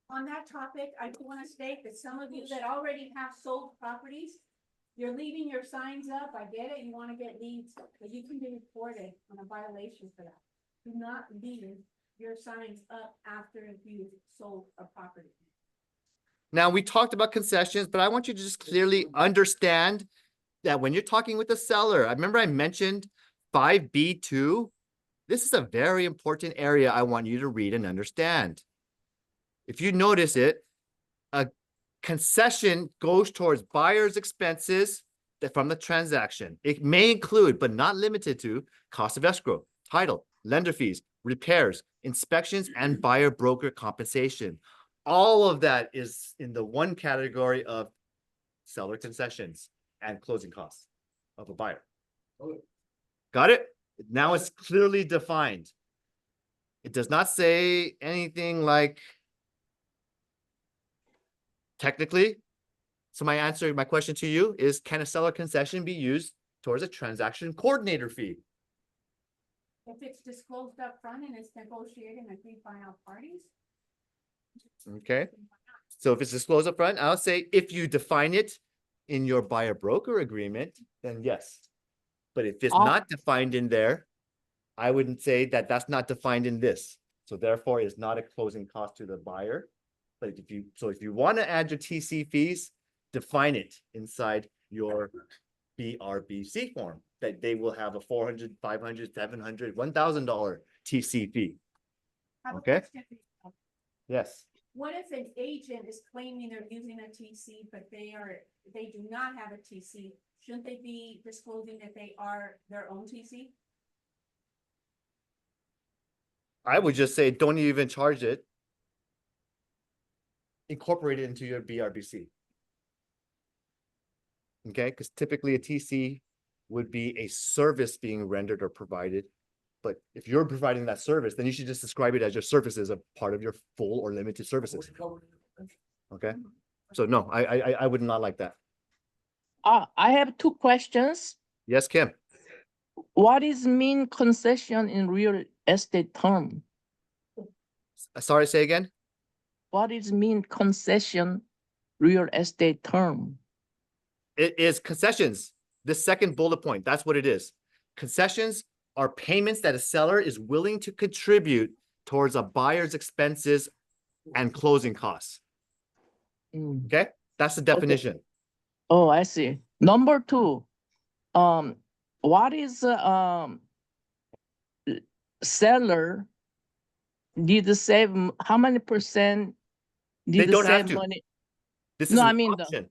On that topic, I do want to state that some of you that already have sold properties, you're leaving your signs up. I get it. You want to get leads, but you can be reported on a violation for that. Do not leave your signs up after you've sold a property. Now, we talked about concessions, but I want you to just clearly understand that when you're talking with the seller, I remember I mentioned 5B2. This is a very important area I want you to read and understand. If you notice it, a concession goes towards buyer's expenses from the transaction. It may include, but not limited to, cost of escrow, title, lender fees, repairs, inspections, and buyer broker compensation. All of that is in the one category of seller concessions and closing costs of a buyer. Got it? Now it's clearly defined. It does not say anything like technically. So my question to you is, can a seller concession be used towards a transaction coordinator fee? If it's disclosed up front and it's negotiated and agreed by all parties. Okay. So if it's disclosed up front, I'll say if you define it in your buyer broker agreement, then yes. But if it's not defined in there, I wouldn't say that that's not defined in this. So therefore it's not a closing cost to the buyer. But if you want to add your TC fees, define it inside your BRBC form that they will have a $400, $500, $700, $1,000 TC fee. I have a Okay. question. Yes. What if an agent is claiming they're using a TC, but they do not have a TC? Shouldn't they be disclosing that they are their own TC? I would just say, don't even charge it. Incorporate it into your BRBC. Okay, because typically a TC would be a service being rendered or provided. But if you're providing that service, then you should just describe it as your service as a part of your full or limited services. Okay, so no, I would not like that. I have two questions. Yes, Kim. What is mean concession in real estate term? Sorry, say again. What is mean concession real estate term? It is concessions. The second bullet point, that's what it is. Concessions are payments that a seller is willing to contribute towards a buyer's expenses and closing costs. Mm. Okay, that's the definition. Oh, I see. Number two, what is seller need to save how many percent They need to don't have save to. money? This No, is I an mean option.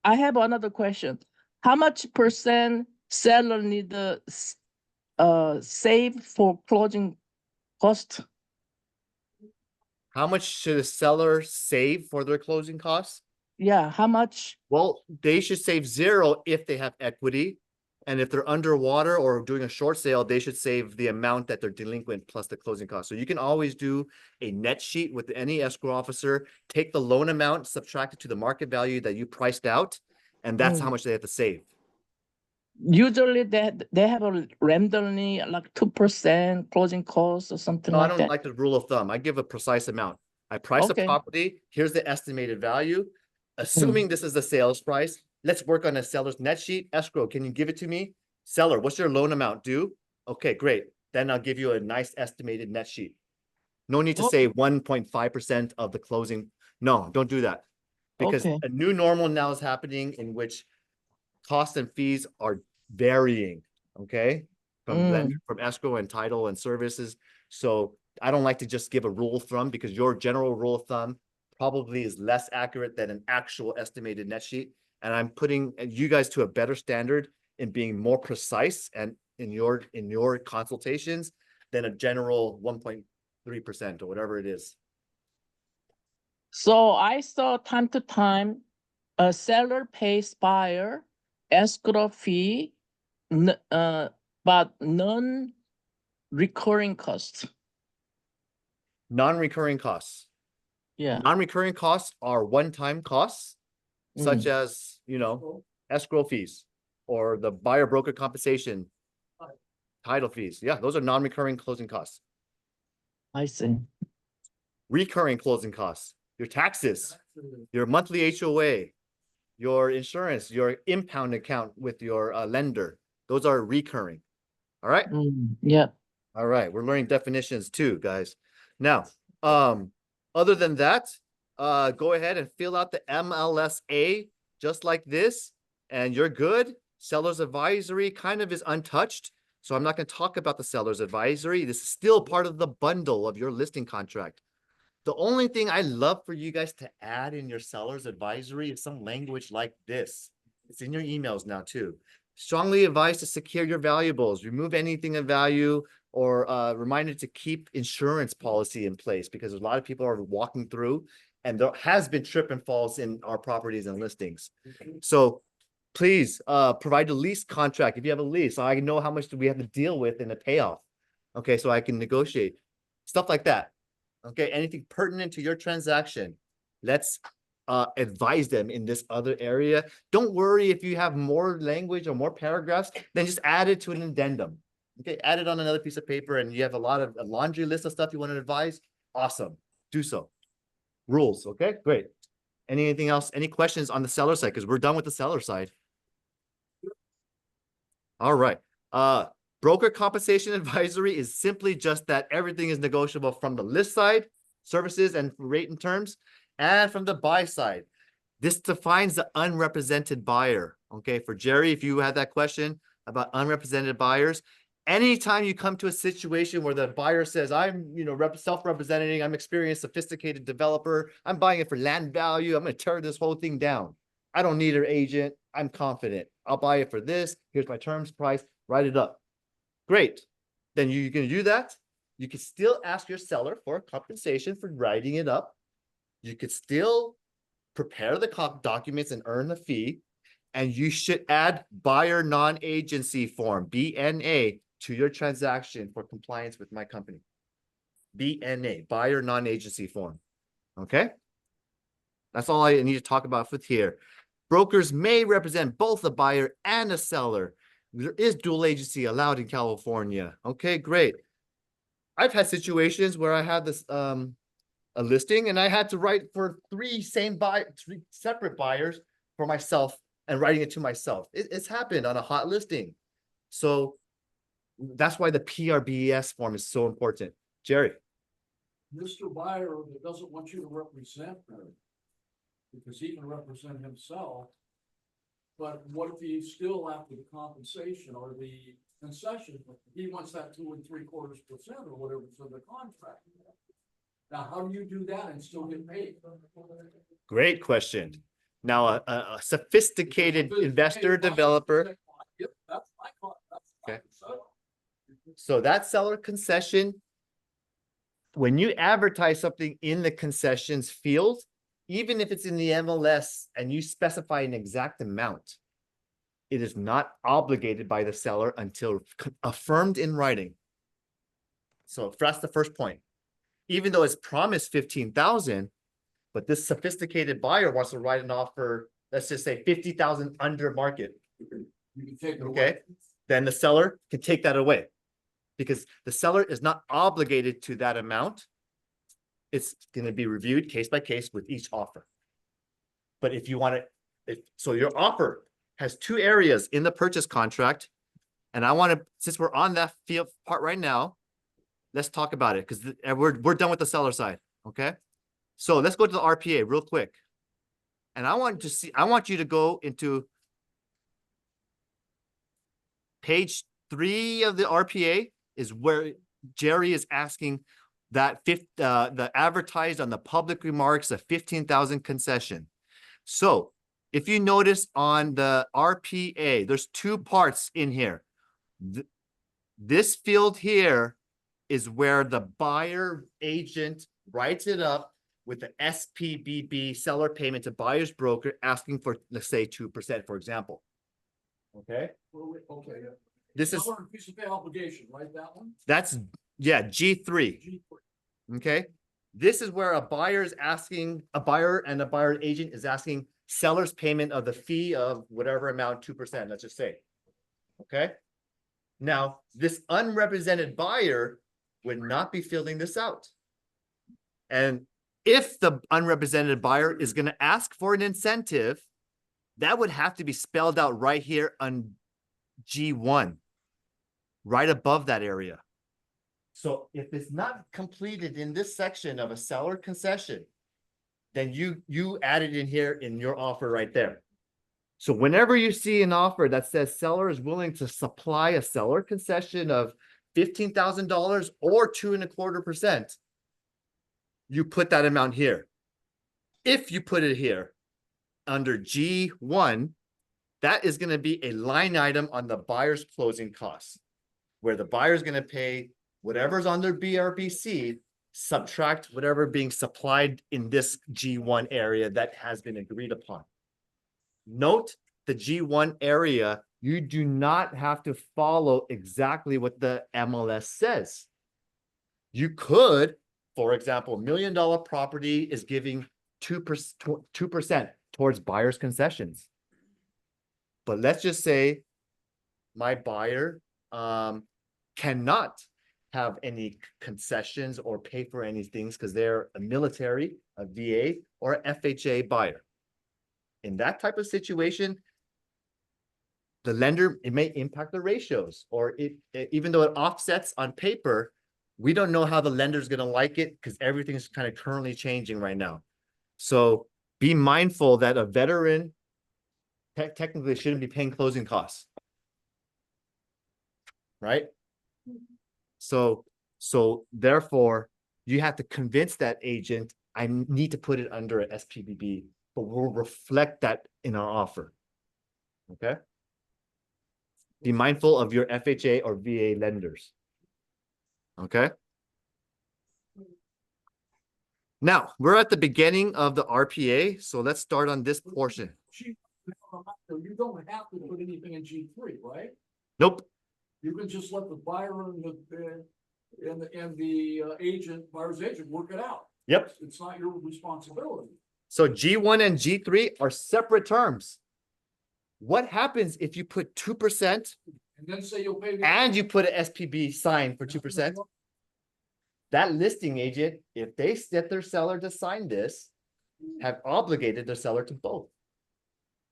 I have another question. How much percent seller need to save for closing cost? How much should a seller save for their closing costs? Yeah, how much? Well, they should save zero if they have equity. And if they're underwater or doing a short sale, they should save the amount that they're delinquent plus the closing costs. So you can always do a net sheet with any escrow officer, take the loan amount, subtract it to the market value that you priced out, and that's how much they have to save. Usually they have a randomly like 2% closing costs or something No, I like don't that. like the rule of thumb. I give a precise amount. I price a Okay. property. Here's the estimated value. Assuming this is the sales price, let's work on a seller's net sheet. Escrow, can you give it to me? Seller, what's your loan amount due? Okay, great. Then I'll give you a nice estimated net sheet. No need to say 1.5% of the closing. No, don't do that. Because Okay. a new normal now is happening in which costs and fees are varying, okay? From escrow and title and services. So I don't like to just give a rule of thumb because your general rule of thumb probably is less accurate than an actual estimated net sheet. And I'm putting you guys to a better standard in being more precise and in your consultations than a general 1.3% or whatever it is. So I saw time to time a seller pays buyer escrow fee, but non-recurring costs. Non-recurring costs. Yeah. Non-recurring costs are one-time costs, such as, escrow fees or the buyer broker compensation, title fees. Yeah, those are non-recurring closing costs. I see. Recurring closing costs, your taxes, your monthly HOA, your insurance, your impound account with your lender. Those are recurring. All right. Yeah. All right. We're learning definitions too, guys. Now, other than that, go ahead and fill out the MLSA just like this, and you're good. Seller's advisory kind of is untouched. So I'm not going to talk about the seller's advisory. This is still part of the bundle of your listing contract. The only thing I love for you guys to add in your seller's advisory is some language like this. It's in your emails now too. Strongly advised to secure your valuables, remove anything of value, or reminded to keep insurance policy in place because a lot of people are walking through and there has been trip and falls in our properties and listings. So please provide a lease contract if you have a lease. So I know how much do we have to deal with in a payoff. Okay, so I can negotiate. Stuff like that. Okay, anything pertinent to your transaction, let's advise them in this other area. Don't worry if you have more language or more paragraphs, then just add it to an addendum. Okay, add it on another piece of paper and you have a laundry list of stuff you want to advise. Awesome, do so. Rules, okay, great. Anything else? Any questions on the seller side? Because we're done with the seller side. All right. Broker compensation advisory is simply just that everything is negotiable from the list side, services and rate and terms, and from the buy side. This defines the unrepresented buyer. Okay, for Jerry, if you had that question about unrepresented buyers, Anytime you come to a situation where the buyer says, I'm, self-representing, I'm experienced, sophisticated developer, I'm buying it for land value, I'm gonna tear this whole thing down. I don't need an agent, I'm confident. I'll buy it for this, here's my terms, price, write it up. Great. Then you can do that. You can still ask your seller for compensation for writing it up. You could still prepare the documents and earn the fee. And you should add buyer non-agency form, BNA, to your transaction for compliance with my company. BNA, buyer non-agency form. Okay? That's all I need to talk about with here. Brokers may represent both a buyer and a seller. There is dual agency allowed in California. Okay, great. I've had situations where I had this a listing and I had to write for three separate buyers for myself and writing it to myself. It's happened on a hot listing. So that's why the PRBS form is so important. Jerry. Mr. Buyer that doesn't want you to represent him, because he can represent himself. But what if he still, after the compensation or the concession, he wants that 2 3/4% or whatever for the contract? Now, how do you do that and still get paid? Great question. Now, a sophisticated investor developer. Yep, that's my Okay. concern. So that seller concession, when you advertise something in the concessions field, even if it's in the MLS and you specify an exact amount, it is not obligated by the seller until affirmed in writing. So that's the first point. Even though it's promised 15,000, but this sophisticated buyer wants to write an offer, let's just say 50,000 under market. You can take it away. Okay, then the seller can take that away because the seller is not obligated to that amount. It's going to be reviewed case by case with each offer. But if you want to, so your offer has 2 areas in the purchase contract. And I want to, since we're on that field part right now, let's talk about it because we're done with the seller side. Okay. So let's go to the RPA real quick. And I want you to go into page 3 of the RPA is where Jerry is asking that the advertised on the public remarks of 15,000 concession. So if you notice on the RPA, there's 2 parts in here. This field here is where the buyer agent writes it up with the SPBB seller payment to buyer's broker asking for, let's say, 2%, for example. Okay. Okay. This is, Seller and piece of pay obligation, right? That one? that's, yeah, G3. G3. Okay. This is where a buyer and a buyer agent is asking seller's payment of the fee of whatever amount, 2%, let's just say. Okay. Now, this unrepresented buyer would not be filling this out. And if the unrepresented buyer is going to ask for an incentive, that would have to be spelled out right here on G1, right above that area. So if it's not completed in this section of a seller concession, then you add it in here in your offer right there. So whenever you see an offer that says seller is willing to supply a seller concession of $15,000 or 2.25%, you put that amount here. If you put it here under G1, that is going to be a line item on the buyer's closing costs, where the buyer is going to pay whatever's on their BRBC, subtract whatever being supplied in this G1 area that has been agreed upon. Note the G1 area, you do not have to follow exactly what the MLS says. You could, for example, $1 million property is giving 2% towards buyer's concessions. But let's just say my buyer cannot have any concessions or pay for any things because they're a military, a VA, or a FHA buyer. In that type of situation, the lender, it may impact the ratios, or even though it offsets on paper, we don't know how the lender's going to like it because everything's kind of currently changing right now. So be mindful that a veteran technically shouldn't be paying closing costs. Right? So therefore, you have to convince that agent, I need to put it under a SPBB, but we'll reflect that in our offer. Okay? Be mindful of your FHA or VA lenders. Okay? Now, we're at the beginning of the RPA, so let's start on this portion. You don't have to put anything in G3, right? Nope. You can just let the buyer and the agent, buyer's agent work it out. Yep. It's not your responsibility. So G1 and G3 are separate terms. What happens if you put 2% And then say you'll pay. and you put an SPB sign for 2%? That listing agent, if they set their seller to sign this, have obligated their seller to both.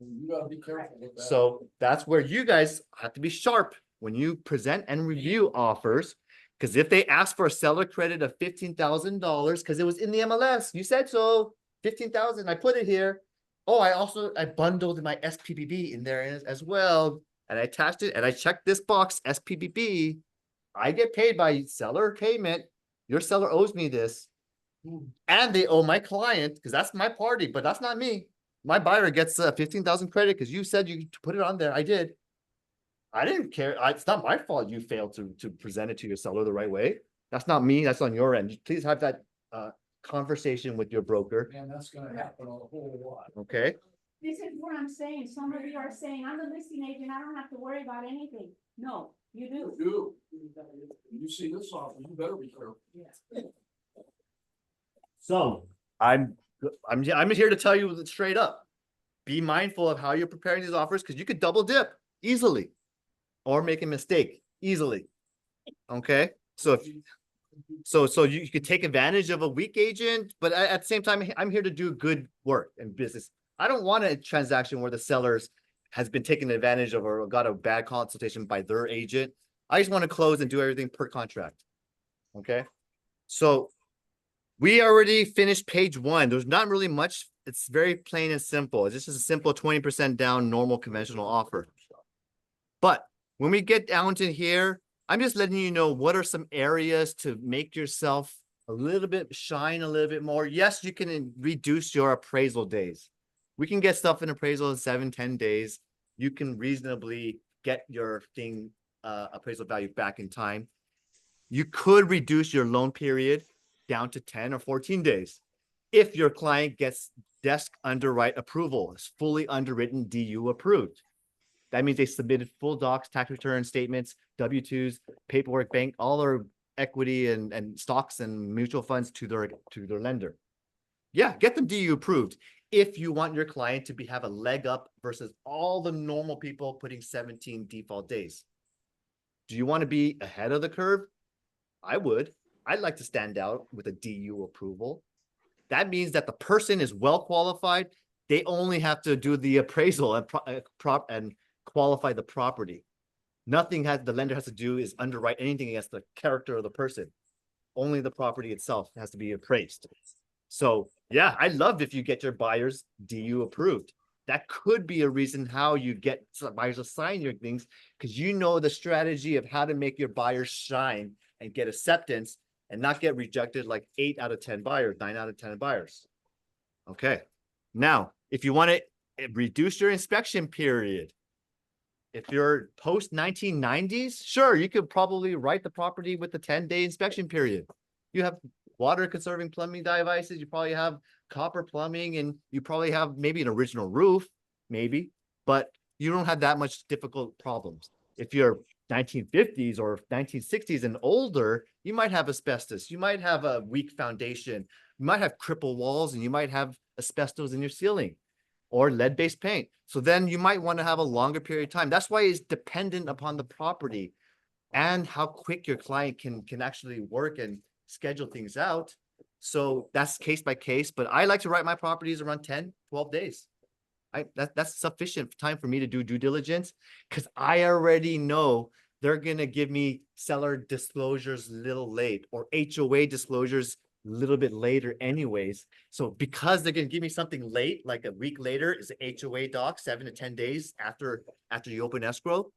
You gotta be careful with that. So that's where you guys have to be sharp when you present and review offers. Because if they ask for a seller credit of $15,000, because it was in the MLS, you said so, 15,000, I put it here. Oh, I bundled my SPBB in there as well. And I attached it and I checked this box, SPBB. I get paid by seller payment. Your seller owes me this. And they owe my client, because that's my party, but that's not me. My buyer gets 15,000 credit because you said you put it on there. I did. I didn't care. It's not my fault you failed to present it to your seller the right way. That's not me. That's on your end. Please have that conversation with your broker. And that's gonna happen a whole lot. Okay. This is what I'm saying. Some of you are saying, I'm the listing agent, I don't have to worry about anything. No, you do. You you see this offer, you better be careful. So I'm here to tell you straight up. Be mindful of how you're preparing these offers, because you could double dip easily or make a mistake easily. Okay. So you could take advantage of a weak agent, but at the same time, I'm here to do good work and business. I don't want a transaction where the sellers has been taken advantage of or got a bad consultation by their agent. I just want to close and do everything per contract. Okay. So we already finished page 1. There's not really much. It's very plain and simple. This is a simple 20% down normal conventional offer. But when we get down to here, I'm just letting you know what are some areas to make yourself a little bit shine a little bit more. Yes, you can reduce your appraisal days. We can get stuff in appraisal in 7-10 days. You can reasonably get your thing appraisal value back in time. You could reduce your loan period down to 10 or 14 days. If your client gets desk underwrite approval, it's fully underwritten, DU approved. That means they submitted full docs, tax return statements, W-2s, paperwork, bank, all their equity and stocks and mutual funds to their lender. Yeah, get them DU approved. If you want your client to have a leg up versus all the normal people putting 17 default days. Do you want to be ahead of the curve? I would. I'd like to stand out with a DU approval. That means that the person is well qualified. They only have to do the appraisal and qualify the property. Nothing the lender has to do is underwrite anything against the character of the person. Only the property itself has to be appraised. So yeah, I love if you get your buyers DU approved. That could be a reason how you get buyers to sign your things, because you know the strategy of how to make your buyers shine and get acceptance and not get rejected like 8 out of 10 buyers, 9 out of 10 buyers. Okay. Now, if you want to reduce your inspection period, if you're post 1990s, sure, you could probably write the property with the 10-day inspection period. You have water conserving plumbing devices, you probably have copper plumbing, and you probably have maybe an original roof, maybe, but you don't have that much difficult problems. If you're 1950s or 1960s and older, you might have asbestos, you might have a weak foundation, you might have crippled walls, and you might have asbestos in your ceiling or lead-based paint. So then you might want to have a longer period of time. That's why it's dependent upon the property and how quick your client can actually work and schedule things out. So that's case by case, but I like to write my properties around 10, 12 days. That's sufficient time for me to do due diligence, because I already know they're going to give me seller disclosures a little late or HOA disclosures a little bit later anyways. So because they're going to give me something late, like a week later is an HOA doc, 7 to 10 days after you open escrow,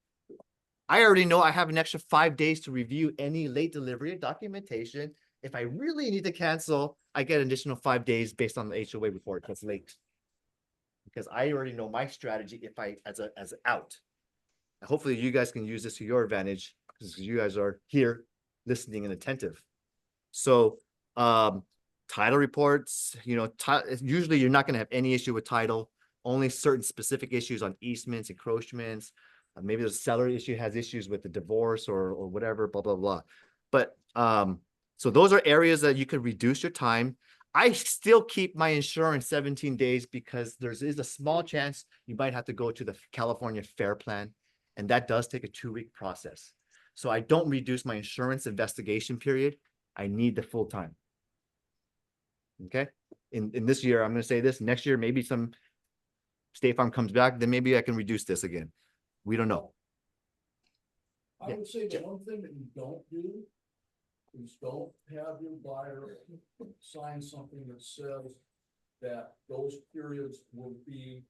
I already know I have an extra 5 days to review any late delivery documentation. If I really need to cancel, I get an additional 5 days based on the HOA report that's late. Because I already know my strategy if I, as an out. Hopefully you guys can use this to your advantage because you guys are here listening and attentive. So, title reports, usually you're not going to have any issue with title, only certain specific issues on easements, encroachments. Maybe the seller issue has issues with the divorce or whatever, blah, blah, blah. But, so those are areas that you could reduce your time. I still keep my insurance 17 days because there is a small chance you might have to go to the California Fair Plan. And that does take a 2-week process. So I don't reduce my insurance investigation period. I need the full time. Okay. In this year, I'm going to say this. Next year, maybe some State Farm comes back, then maybe I can reduce this again. We don't know. I would say the one thing that you don't do is don't have your buyer sign something that says that those periods will be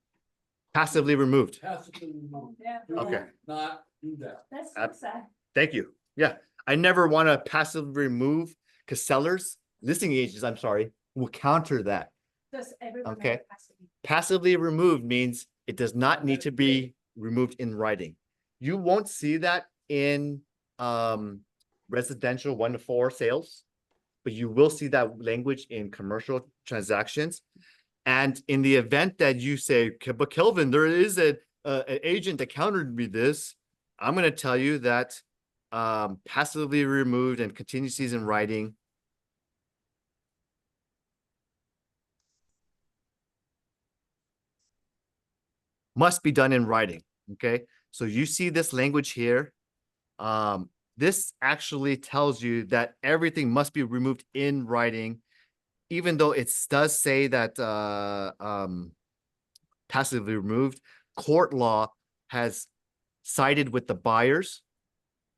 Passively removed. passively removed. Yeah. Do Okay. not do that. That's Ab- so sad. Thank you. Yeah. I never want to passively remove because sellers, listing agents, I'm sorry, will counter that. Does everyone Okay. have capacity? Passively removed means it does not need to be removed in writing. You won't see that in residential 1 to 4 sales, but you will see that language in commercial transactions. And in the event that you say, but Kelvin, there is an agent that countered me this, I'm going to tell you that passively removed and contingencies in writing must be done in writing. Okay. So you see this language here. This actually tells you that everything must be removed in writing, even though it does say that passively removed. Court law has sided with the buyers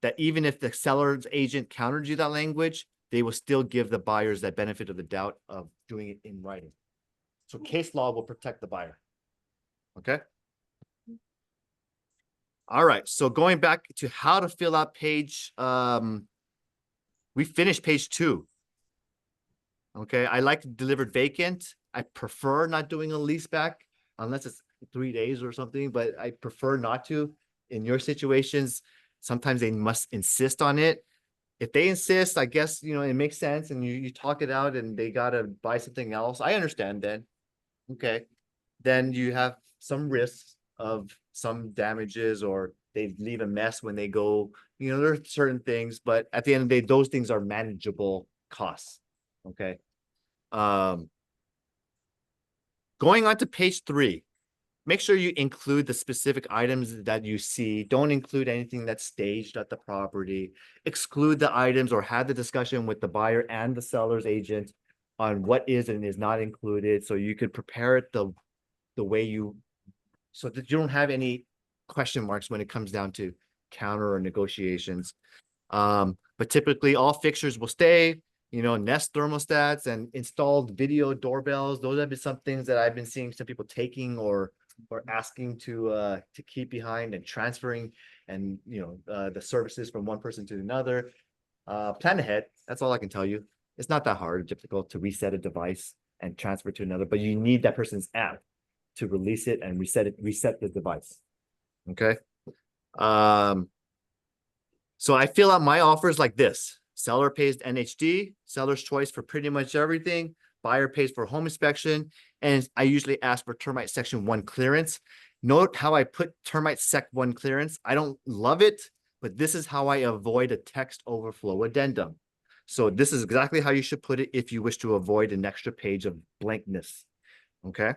that even if the seller's agent countered you that language, they will still give the buyers that benefit of the doubt of doing it in writing. So case law will protect the buyer. Okay. All right. So going back to how to fill out page, we finished page 2. Okay. I like delivered vacant. I prefer not doing a lease back unless it's 3 days or something, but I prefer not to. In your situations, sometimes they must insist on it. If they insist, I guess, it makes sense and you talk it out and they got to buy something else. I understand then. Okay. Then you have some risks of some damages or they leave a mess when they go, there are certain things, but at the end of the day, those things are manageable costs. Okay. Going on to page 3, make sure you include the specific items that you see. Don't include anything that's staged at the property. Exclude the items or have the discussion with the buyer and the seller's agent on what is and is not included. So you could prepare it the way so that you don't have any question marks when it comes down to counter or negotiations. But typically all fixtures will stay, Nest thermostats and installed video doorbells. Those have been some things that I've been seeing some people taking or asking to keep behind and transferring and, the services from one person to another. Plan ahead. That's all I can tell you. It's not that hard or difficult to reset a device and transfer to another, but you need that person's app to release it and reset the device. Okay. So I fill out my offers like this. Seller pays NHD, seller's choice for pretty much everything. Buyer pays for home inspection. And I usually ask for termite section 1 clearance. Note how I put termite sec 1 clearance. I don't love it, but this is how I avoid a text overflow addendum. So this is exactly how you should put it if you wish to avoid an extra page of blankness. Okay.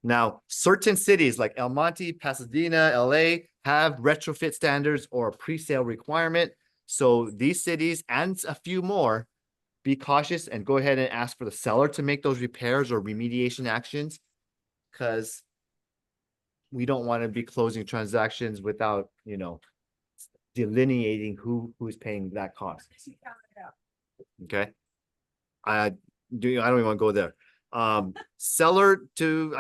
Now, certain cities like El Monte, Pasadena, LA have retrofit standards or a pre-sale requirement. So these cities and a few more, be cautious and go ahead and ask for the seller to make those repairs or remediation actions because we don't want to be closing transactions without, delineating who's paying that cost. Okay. I don't even want to go there. I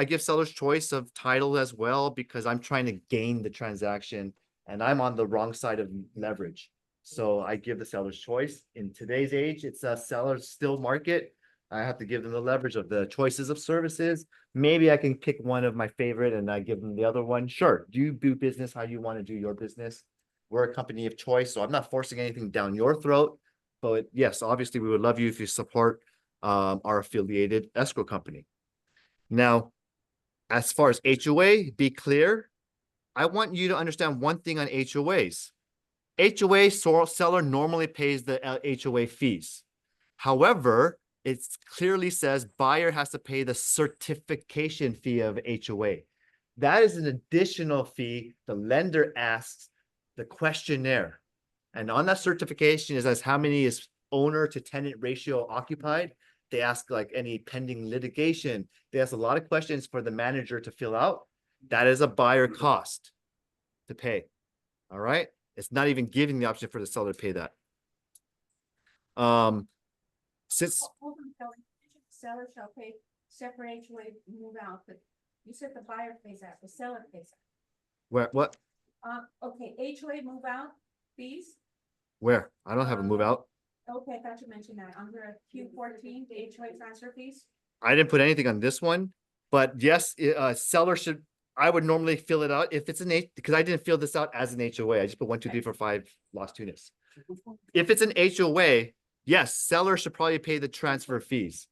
give seller's choice of title as well, because I'm trying to gain the transaction and I'm on the wrong side of leverage. So I give the seller's choice. In today's age, it's a seller's still market. I have to give them the leverage of the choices of services. Maybe I can pick one of my favorite and I give them the other one. Sure, you do business how you want to do your business. We're a company of choice, so I'm not forcing anything down your throat. But yes, obviously, we would love you if you support our affiliated escrow company. Now, as far as HOA, be clear. I want you to understand one thing on HOAs. HOA seller normally pays the HOA fees. However, it clearly says buyer has to pay the certification fee of HOA. That is an additional fee the lender asks the questionnaire. And on that certification, it says how many is owner to tenant ratio occupied. They ask like any pending litigation. They ask a lot of questions for the manager to fill out. That is a buyer cost to pay. All right. It's not even giving the option for the seller to pay that. Since Hold on, Kelly. Seller shall pay separate HOA move out, but you said the buyer pays that, the seller pays that. what? Okay, HOA move out fees. Where? I don't have a move out. Okay, I thought you mentioned that under Q14, the HOA transfer fees. I didn't put anything on this one, but yes, seller should. I would normally fill it out if it's an H, because I didn't fill this out as an HOA. I just put 1, 2, 3, 4, 5 lost units. If it's an HOA, yes, seller should probably pay the transfer fees.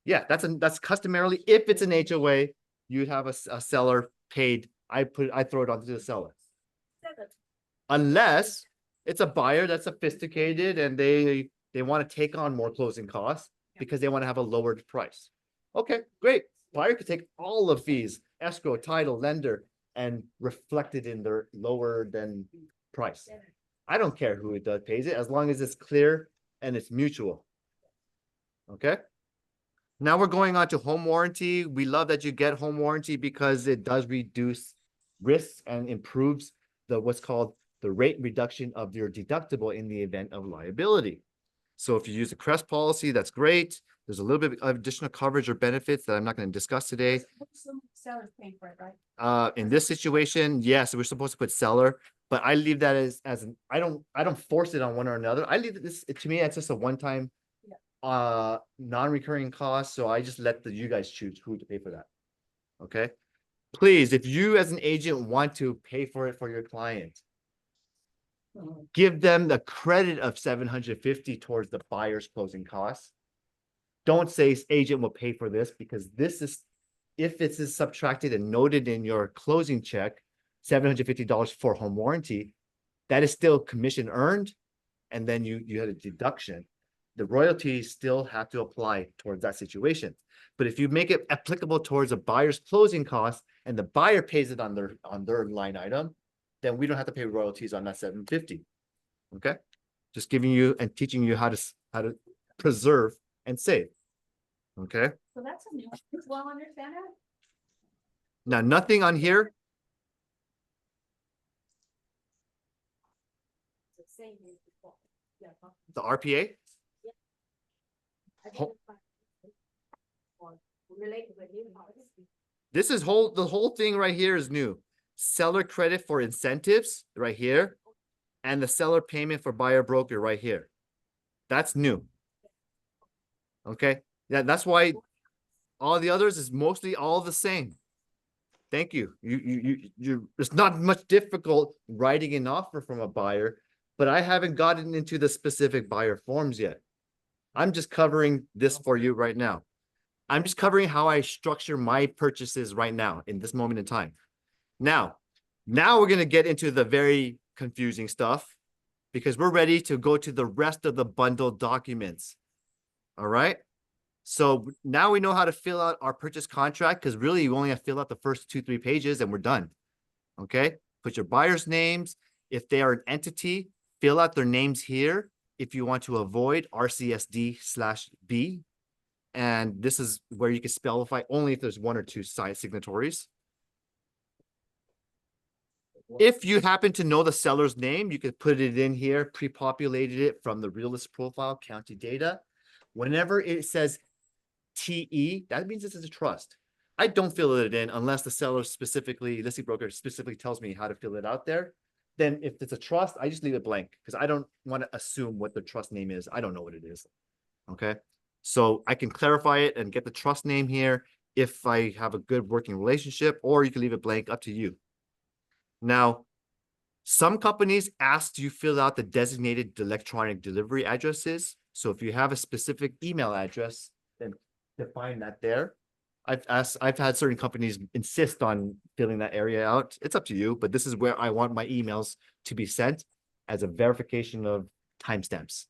Yeah, that's customarily if it's an HOA, you'd have a seller paid. I throw it onto the seller. Unless it's a buyer that's sophisticated and they want to take on more closing costs because they want to have a lowered price. Okay, great. Buyer could take all the fees, escrow, title, lender, and reflect it in their lower than price. I don't care who it does pays it, as long as it's clear and it's mutual. Okay. Now we're going on to home warranty. We love that you get home warranty because it does reduce risks and improves the what's called the rate reduction of your deductible in the event of liability. So if you use a CREST policy, that's great. There's a little bit of additional coverage or benefits that I'm not going to discuss today. Seller's paying for it, right? In this situation, yes, we're supposed to put seller, but I leave that as an I don't force it on one or another. I leave this to me, it's just a one-time non-recurring cost. So I just let you guys choose who to pay for that. Okay. Please, if you as an agent want to pay for it for your client, give them the credit of $750 towards the buyer's closing costs. Don't say agent will pay for this, because this is, if it is subtracted and noted in your closing check, $750 for home warranty, that is still commission earned. And then you had a deduction. The royalties still have to apply towards that situation. But if you make it applicable towards a buyer's closing cost and the buyer pays it on their line item, then we don't have to pay royalties on that $750. Okay, just giving you and teaching you how to preserve and save. Okay. So that's a new, well, understand that? Now, nothing on here. It's the same as before. Yeah, The RPA. or related with new policy. This is the whole thing right here is new. Seller credit for incentives right here, and the seller payment for buyer broker right here. That's new. Okay. Yeah, that's why all the others is mostly all the same. Thank you. It's not much difficult writing an offer from a buyer, but I haven't gotten into the specific buyer forms yet. I'm just covering this for you right now. I'm just covering how I structure my purchases right now in this moment in time. Now we're going to get into the very confusing stuff, because we're ready to go to the rest of the bundled documents. All right. So now we know how to fill out our purchase contract, because really you only have to fill out the first 2-3 pages and we're done. Okay. Put your buyer's names. If they are an entity, fill out their names here. If you want to avoid RCSD/B, and this is where you can specify only if there's 1 or 2 side signatories. If you happen to know the seller's name, you could put it in here, pre-populated it from the realist profile, county data. Whenever it says TE, that means this is a trust. I don't fill it in unless the seller specifically, listing broker specifically tells me how to fill it out there. then if it's a trust, I just leave it blank because I don't want to assume what the trust name is. I don't know what it is. Okay. So I can clarify it and get the trust name here if I have a good working relationship, or you can leave it blank, up to you. Now, some companies ask you fill out the designated electronic delivery addresses. So if you have a specific email address, then define that there. I've had certain companies insist on filling that area out. It's up to you, but this is where I want my emails to be sent as a verification of timestamps.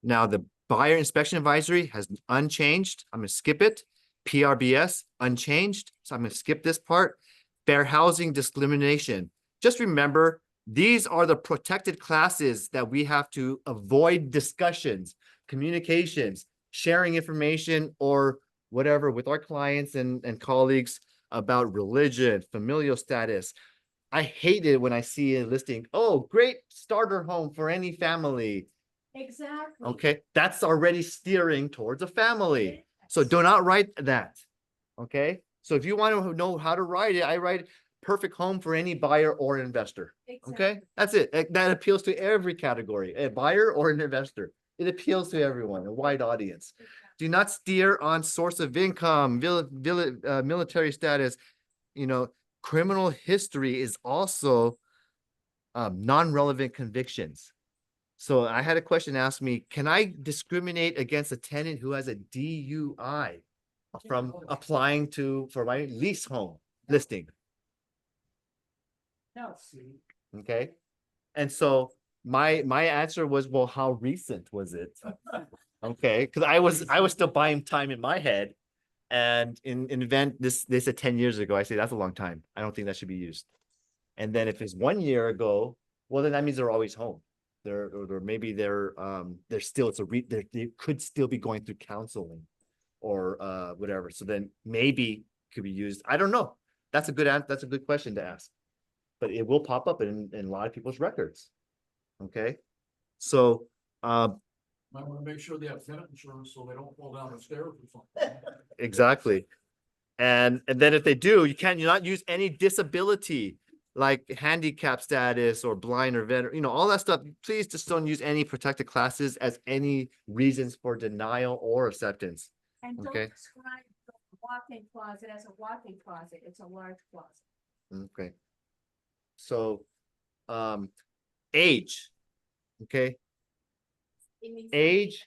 Now, the buyer inspection advisory has unchanged. I'm gonna skip it. PRBS unchanged. So I'm gonna skip this part. Fair housing discrimination. Just remember, these are the protected classes that we have to avoid discussions, communications, sharing information or whatever with our clients and colleagues about religion, familial status. I hate it when I see a listing, oh, great starter home for any family. Exactly. Okay, that's already steering towards a family. So do not write that. Okay, so if you want to know how to write it, I write perfect home for any buyer or investor. Okay, that's it. That appeals to every category, a buyer or an investor. It appeals to everyone, a wide audience. Do not steer on source of income, military status. You know, criminal history is also non-relevant convictions. So I had a question asked me, can I discriminate against a tenant who has a DUI from applying for my lease home listing? No. Okay. And so my answer was, well, how recent was it? Okay, because I was still buying time in my head. And in event they said 10 years ago, I say that's a long time. I don't think that should be used. And then if it's 1 year ago, well, then that means they're always home. Or maybe they're still, they could still be going through counseling or whatever. So then maybe it could be used. I don't know. That's a good question to ask. But it will pop up in a lot of people's records. Okay. So Might want to make sure they have tenant insurance so they don't fall down the stairs or something. exactly. And then if they do, you're not use any disability like handicap status or blind or veteran, all that stuff. Please just don't use any protected classes as any reasons for denial or acceptance. And don't Okay. describe the walk-in closet as a walk-in closet. It's a large closet. Okay. So, age. Okay. It means Age.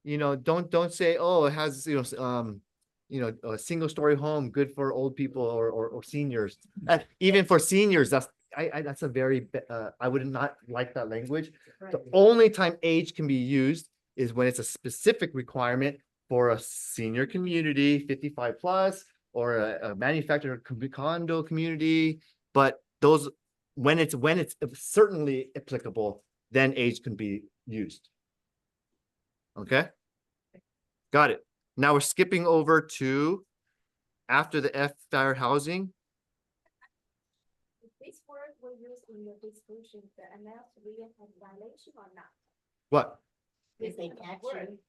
Don't say, oh, it has, a single story home, good for old people or seniors. Even for seniors, that's a very, I would not like that language. Right. The only time age can be used is when it's a specific requirement for a senior community, 55 plus, or a manufactured condo community. But those, when it's certainly applicable, then age can be used. Okay. Got it. Now we're skipping over to after the F fair housing. If this word were used in your description, the amount will have violation or not? What? If they This catch word, you.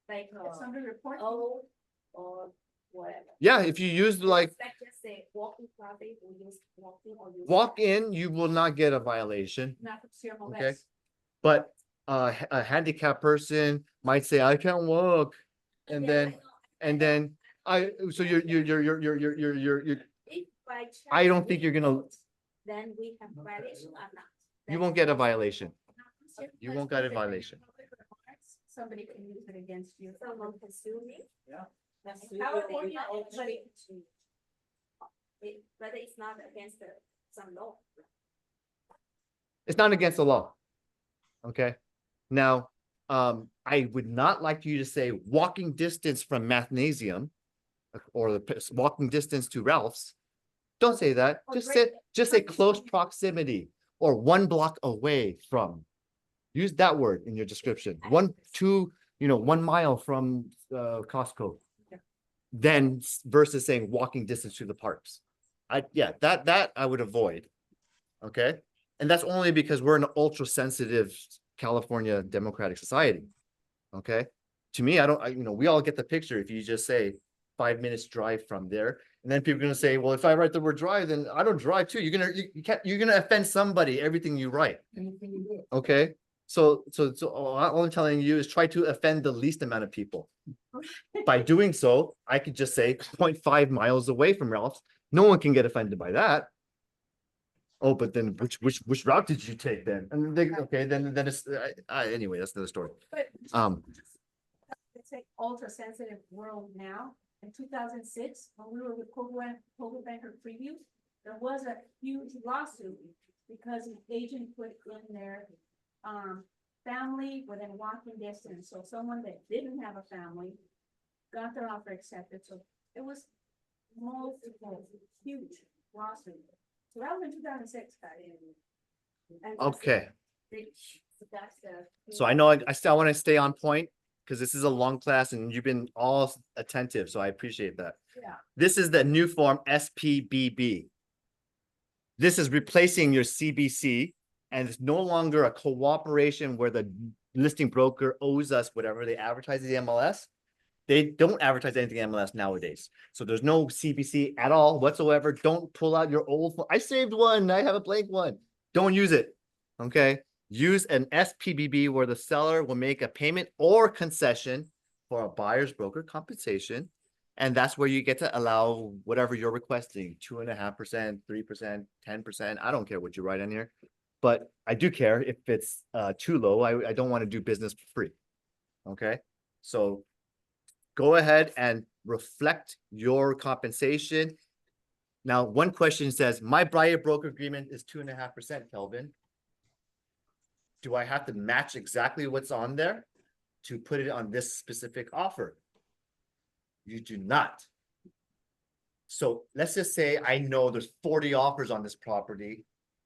like, somebody report. Oh, or whatever. Yeah, if you use like Just say walking closet, we use walking or use. walk in, you will not get a violation. Not for serial Okay. arrest. But a handicapped person might say, I can't walk. And then so you're If by I don't chance think we you're gonna- vote, then we have violation or not? you won't get a violation. Not You won't get a violation. Somebody can use it against you. Someone can sue me. Yeah. That's California, but it's not against some law. It's not against the law. Okay. Now, I would not like you to say walking distance from Mathnasium or the walking distance to Ralph's. Don't say that. Or Just say close proximity or 1 block away from. Use that word in your description. 1 mile from Costco. Then versus saying walking distance to the parks. That I would avoid. Okay. And that's only because we're an ultra sensitive California democratic society. Okay. To me, we all get the picture if you just say 5 minutes drive from there. And then people are gonna say, well, if I write the word drive, then I don't drive too. You're gonna offend somebody, everything you write. Anything you do. Okay, so all I'm telling you is try to offend the least amount of people. By doing so, I could just say 0.5 miles away from Ralph's. No one can get offended by that. Oh, but then which route did you take then? And they, okay, then it's anyway, that's another story. But Um, it's an ultra sensitive world now. In 2006, when we were with Coldwell Banker Preview, there was a huge lawsuit because an agent put in their family within walking distance. So someone that didn't have a family got their offer accepted. So it was multiple huge lawsuit. So that was in 2006, guys. And that's okay. that's the. So I know I still want to stay on point because this is a long class and you've been all attentive. So I appreciate that. Yeah. This is the new form SPBB. This is replacing your CBC and it's no longer a cooperation where the listing broker owes us whatever they advertise in the MLS. They don't advertise anything in MLS nowadays. So there's no CBC at all whatsoever. Don't pull out your old I saved one. I have a blank one. Don't use it. Okay. Use an SPBB where the seller will make a payment or concession for a buyer's broker compensation. And that's where you get to allow whatever you're requesting, 2.5%, 3%, 10%. I don't care what you write in here, but I do care if it's too low. I don't want to do business for free. Okay. So go ahead and reflect your compensation. Now, one question says, my buyer broker agreement is 2.5%, Kelvin. Do I have to match exactly what's on there to put it on this specific offer? You do not. So let's just say I know there's 40 offers on this property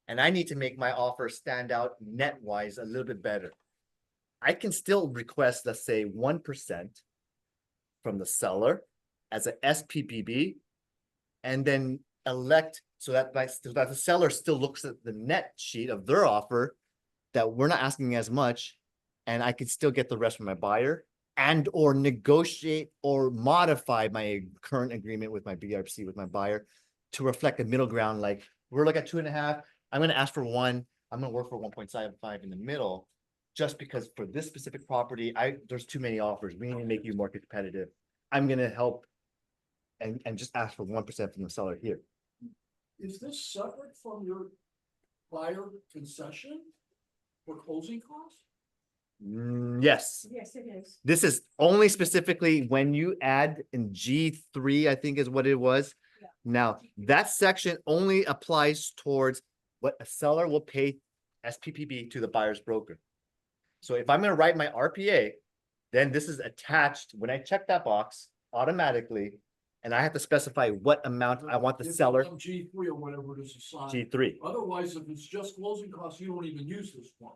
and I need to make my offer stand out net wise a little bit better. I can still request, let's say 1% from the seller as an SPPB and then elect so that the seller still looks at the net sheet of their offer that we're not asking as much and I can still get the rest from my buyer and or negotiate or modify my current agreement with my BRBC with my buyer to reflect a middle ground. Like we're looking at 2.5. I'm going to ask for 1. I'm going to work for 1.75 in the middle just because for this specific property, there's too many offers. We need to make you more competitive. I'm going to help and just ask for 1% from the seller here. Is this separate from your buyer concession for closing costs? Yes. Yes, it is. This is only specifically when you add in G3, I think is what it was. Yeah. Now, that section only applies towards what a seller will pay SPPB to the buyer's broker. So if I'm going to write my RPA, then this is attached when I check that box automatically, and I have to specify what amount I want the If it's seller. on G3 or whatever it is assigned. G3, Otherwise, if it's just closing costs, you don't even use this form.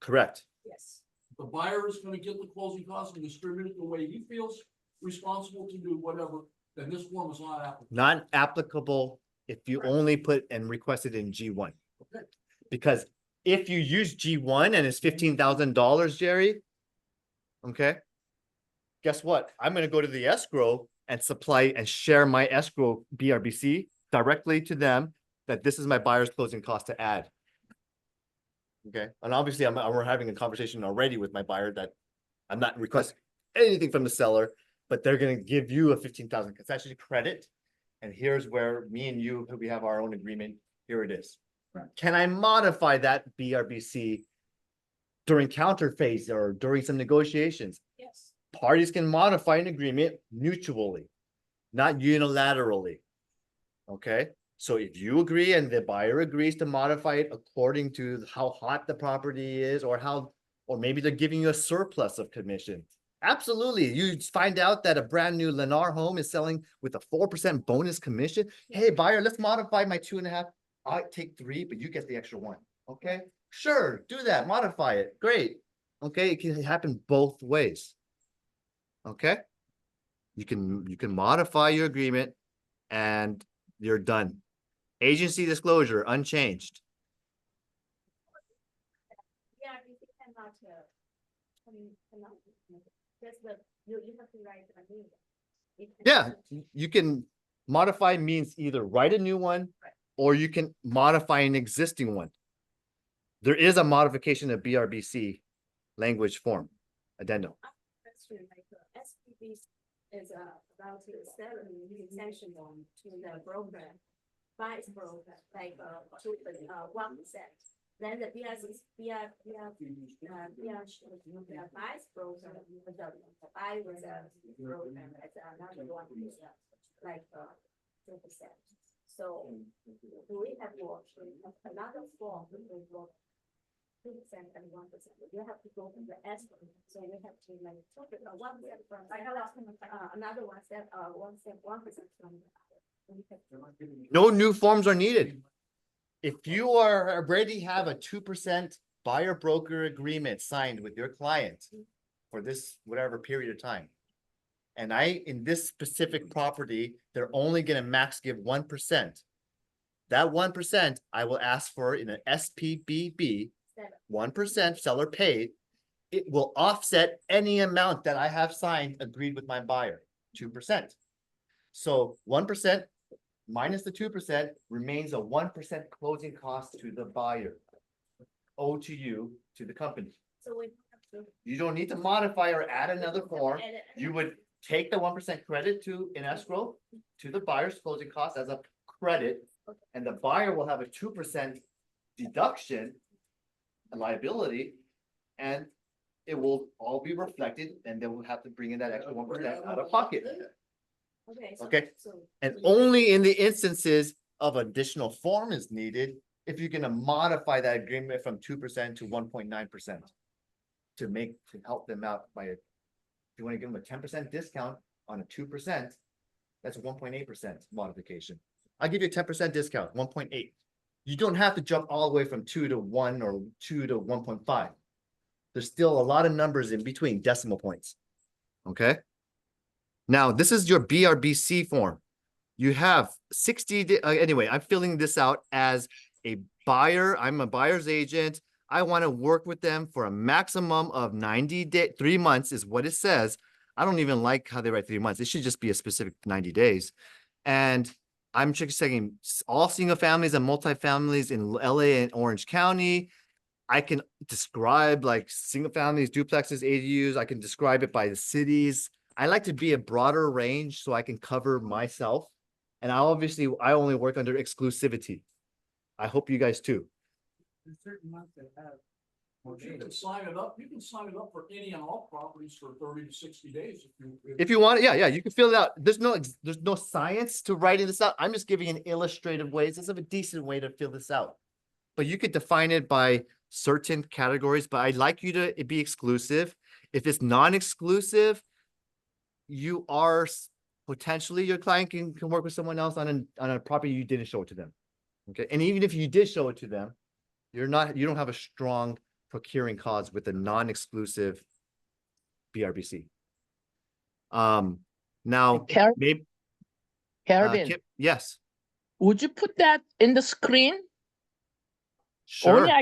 correct. Yes. The buyer is gonna get the closing costs and distribute it the way he feels responsible to do whatever, then this form is not applicable. Not applicable if you only put and request it in G1. Okay. Because if you use G1 and it's $15,000, Jerry, okay, guess what? I'm going to go to the escrow and supply and share my escrow BRBC directly to them that this is my buyer's closing cost to add. Okay, and obviously we're having a conversation already with my buyer that I'm not requesting anything from the seller, but they're going to give you a 15,000 concession credit. And here's where me and you, we have our own agreement. Here it is. Right. Can I modify that BRBC during counter phase or during some negotiations? Yes. Parties can modify an agreement mutually, not unilaterally. Okay, so if you agree and the buyer agrees to modify it according to how hot the property is or maybe they're giving you a surplus of commission. Absolutely. You find out that a brand new Lennar home is selling with a 4% bonus commission. Hey, buyer, let's modify my 2.5. I take 3, but you get the extra 1. Okay, sure, do that, modify it. Great. Okay, it can happen both ways. Okay, you can modify your agreement and you're done. Agency disclosure unchanged. Yeah, you cannot, just you have to write an agreement. Yeah, you can modify means either write a new one or you can modify an existing one. There is a modification of BRBC language form addendum. Question, like, SPB is about to sell the exemption on to the broker, vice broker, like, to 1%. Then the vice broker, the buy was a broker, that's another 1%, like, 2%. So do we have to another form, we will go 2% and 1%, you have to go from the escrow, so we have to like, 1% from, another 1%, 1% from. No new forms are needed. If you are already have a 2% buyer broker agreement signed with your client for this whatever period of time. And in this specific property, they're only gonna max give 1%. That 1%, I will ask for in an SPBB, 1% seller paid. It will offset any amount that I have signed agreed with my buyer, 2%. So 1% minus the 2% remains a 1% closing cost to the buyer. Owed to you, to the company. So we have to. You don't need to modify or add another form. You would take the 1% credit to in escrow to the buyer's closing cost as a credit. And the buyer will have a 2% deduction, a liability, and it will all be reflected, and they will have to bring in that extra 1% out of pocket. Okay. Okay, and only in the instances of additional form is needed if you're gonna modify that agreement from 2% to 1.9%. To help them out by if you want to give them a 10% discount on a 2%, that's a 1.8% modification. I'll give you a 10% discount, 1.8. You don't have to jump all the way from 2 to 1 or 2 to 1.5. There's still a lot of numbers in between decimal points. Okay. Now, this is your BRBC form. You have 60, anyway, I'm filling this out as a buyer. I'm a buyer's agent. I want to work with them for a maximum of 90 days, 3 months is what it says. I don't even like how they write 3 months. It should just be a specific 90 days. And I'm just saying all single families and multifamilies in LA and Orange County. I can describe like single families, duplexes, ADUs. I can describe it by the cities. I like to be a broader range so I can cover myself. And I only work under exclusivity. I hope you guys too. There's certain months that have. Well, you can sign it up for any and all properties for 30 to 60 days if you want it. Yeah, you can fill it out. There's no science to writing this out. I'm just giving an illustrative way. This is a decent way to fill this out. But you could define it by certain categories, but I'd like you to be exclusive. If it's non-exclusive, you are potentially your client can work with someone else on a property you didn't show it to them. Okay. And even if you did show it to them, you don't have a strong procuring cause with a non-exclusive BRBC. Now maybe Calvin, yes. would you put that in the screen? Sure. Only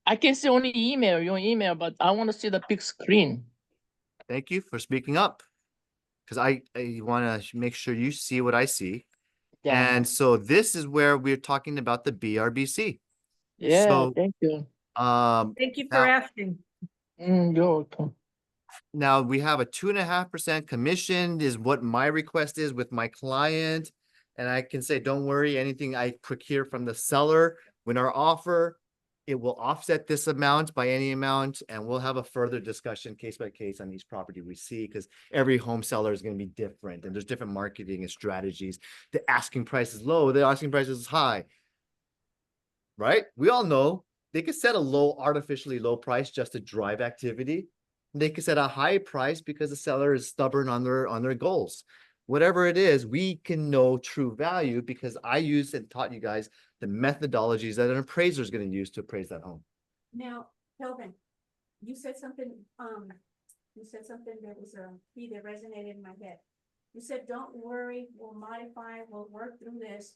I can see only your email, but I want to see the big screen. Thank you for speaking up. Because I want to make sure you see what I see. Yeah. And so this is where we're talking about the BRBC. Yeah, So, thank you. Thank you for asking. You're welcome. Now we have a 2.5% commission is what my request is with my client. And I can say, don't worry, anything I procure from the seller, when our offer, it will offset this amount by any amount. And we'll have a further discussion case by case on each property we see, because every home seller is going to be different. And there's different marketing and strategies. The asking price is low, the asking price is high. Right? We all know they could set a artificially low price just to drive activity. They could set a high price because the seller is stubborn on their goals. Whatever it is, we can know true value because I used and taught you guys the methodologies that an appraiser is going to use to appraise that home. Now, Kelvin, you said something that was a key that resonated in my head. You said, don't worry, we'll modify, we'll work through this.